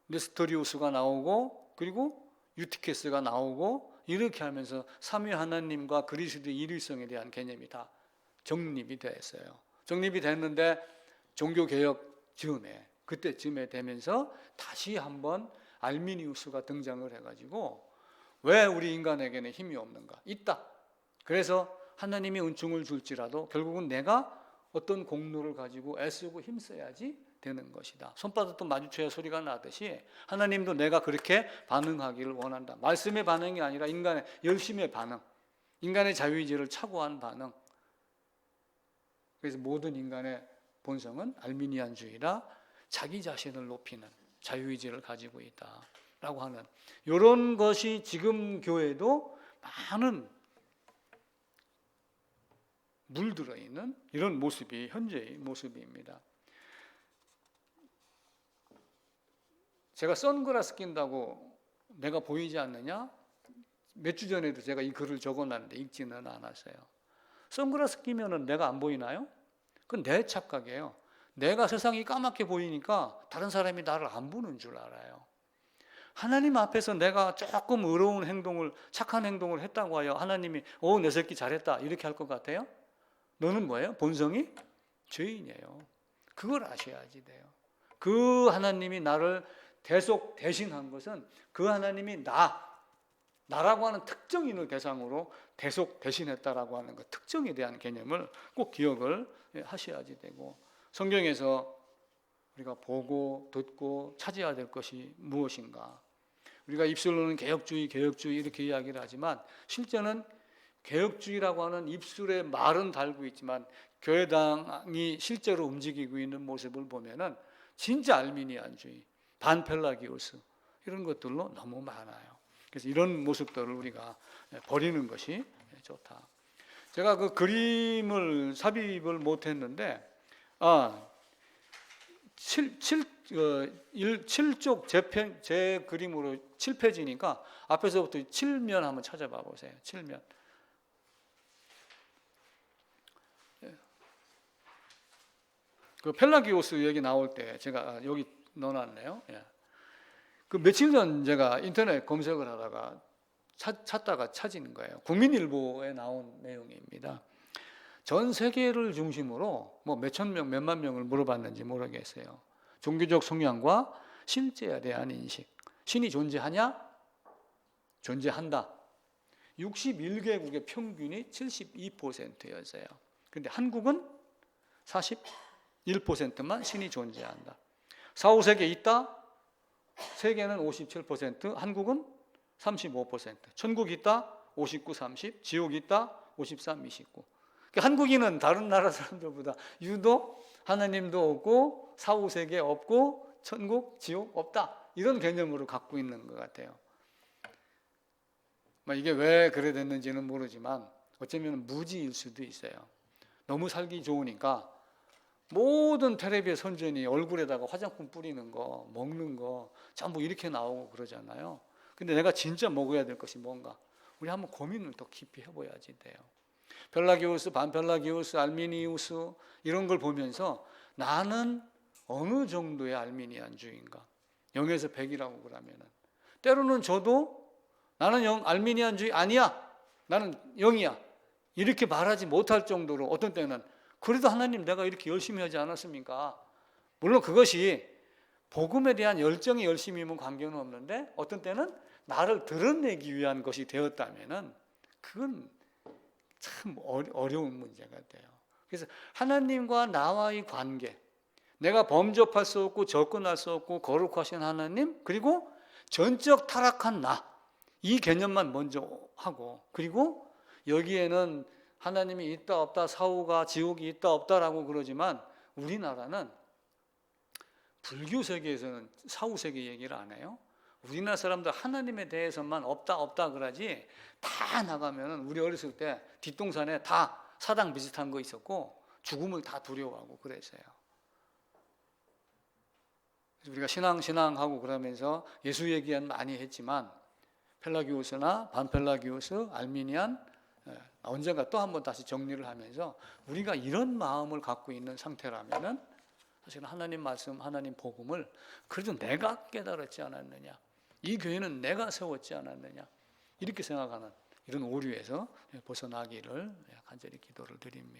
네스토리우스가 나오고, 그리고 유티케스가 나오고, 이렇게 하면서 삼위 하나님과 그리스도의 일위성에 대한 개념이 다 정립이 됐어요. 정립이 됐는데 종교개혁 즈음에, 그때쯤에 되면서 다시 한번 알미니우스가 등장을 해가지고, 왜 우리 인간에게는 힘이 없는가? 있다. 그래서 하나님이 은총을 줄지라도 결국은 내가 어떤 공로를 가지고 애쓰고 힘써야지 되는 것이다. 손바닥도 마주쳐야 소리가 나듯이 하나님도 내가 그렇게 반응하기를 원한다. 말씀의 반응이 아니라 인간의 열심의 반응, 인간의 자유의지를 착오한 반응. 그래서 모든 인간의 본성은 알미니안주의라 자기 자신을 높이는 자유의지를 가지고 있다라고 하는, 이런 것이 지금 교회도 많은 물들어 있는 이런 모습이 현재의 모습입니다. 제가 선글라스 낀다고 내가 보이지 않느냐? 몇 주 전에도 제가 이 글을 적어놨는데 읽지는 않았어요. 선글라스 끼면은 내가 안 보이나요? 그건 내 착각이에요. 내가 세상이 까맣게 보이니까 다른 사람이 나를 안 보는 줄 알아요. 하나님 앞에서 내가 조금 의로운 행동을, 착한 행동을 했다고 하여 하나님이 내 새끼 잘했다 이렇게 할 것 같아요? 너는 뭐예요? 본성이 죄인이에요. 그걸 아셔야지 돼요. 그 하나님이 나를 대신한 것은 그 하나님이 나라고 하는 특정인을 대상으로 대신했다라고 하는 것, 특정에 대한 개념을 꼭 기억을 하셔야지 되고, 성경에서 우리가 보고 듣고 찾아야 될 것이 무엇인가? 우리가 입술로는 개혁주의 이렇게 이야기를 하지만 실제는 개혁주의라고 하는 입술에 말은 달고 있지만 교회당이 실제로 움직이고 있는 모습을 보면은 진짜 알미니안주의, 반펠라기우스 이런 것들로 너무 많아요. 그래서 이런 모습들을 우리가 버리는 것이 좋다. 제가 그 그림을 삽입을 못했는데 7쪽 제 그림으로 7페이지니까 앞에서부터 7면 한번 찾아봐 보세요. 7면. 그 펠라기오스 얘기 나올 때 제가 여기 넣어놨네요. 그 며칠 전 제가 인터넷 검색을 하다가 찾다가 찾은 거예요. 국민일보에 나온 내용입니다. 전 세계를 중심으로 뭐 몇천 명, 몇만 명을 물어봤는지 모르겠어요. 종교적 성향과 실제에 대한 인식. 신이 존재하냐? 존재한다. 61개국의 평균이 72%였어요. 그런데 한국은 41%만 신이 존재한다. 4, 5세계 있다? 세계는 57%, 한국은 35%. 천국 있다? 59, 30. 지옥 있다? 53, 29. 한국인은 다른 나라 사람들보다 유독 하나님도 없고 사후세계 없고 천국, 지옥 없다, 이런 개념으로 갖고 있는 것 같아요. 이게 왜 그래 됐는지는 모르지만 어쩌면 무지일 수도 있어요. 너무 살기 좋으니까 모든 텔레비의 선전이 얼굴에다가 화장품 뿌리는 거, 먹는 거 전부 이렇게 나오고 그러잖아요. 근데 내가 진짜 먹어야 될 것이 뭔가, 우리 한번 고민을 더 깊이 해봐야지 돼요. 펠라기우스, 반펠라기우스, 알미니우스 이런 걸 보면서 나는 어느 정도의 알미니안주의인가? 0에서 100이라고 그러면은, 때로는 저도 나는 알미니안주의 아니야, 나는 0이야, 이렇게 말하지 못할 정도로, 어떤 때는 그래도 하나님 내가 이렇게 열심히 하지 않았습니까? 물론 그것이 복음에 대한 열정이 열심이면 관계는 없는데, 어떤 때는 나를 드러내기 위한 것이 되었다면은 그건 참 어려운 문제가 돼요. 그래서 하나님과 나와의 관계, 내가 범접할 수 없고 접근할 수 없고 거룩하신 하나님, 그리고 전적 타락한 나, 이 개념만 먼저 하고, 그리고 여기에는 하나님이 있다 없다, 사후가 지옥이 있다 없다라고 그러지만 우리나라는 불교 세계에서는 사후 세계 얘기를 안 해요. 우리나라 사람들 하나님에 대해서만 없다 없다 그러지, 다 나가면 우리 어렸을 때 뒷동산에 다 사당 비슷한 거 있었고 죽음을 다 두려워하고 그랬어요. 그래서 우리가 신앙하고 그러면서 예수 얘기는 많이 했지만 펠라기우스나 반펠라기우스, 알미니안, 언젠가 또 한번 다시 정리를 하면서 우리가 이런 마음을 갖고 있는 상태라면은 사실 하나님 말씀, 하나님 복음을 그래도 내가 깨달았지 않았느냐, 이 교회는 내가 세웠지 않았느냐, 이렇게 생각하는 이런 오류에서 벗어나기를 간절히 기도를 드립니다.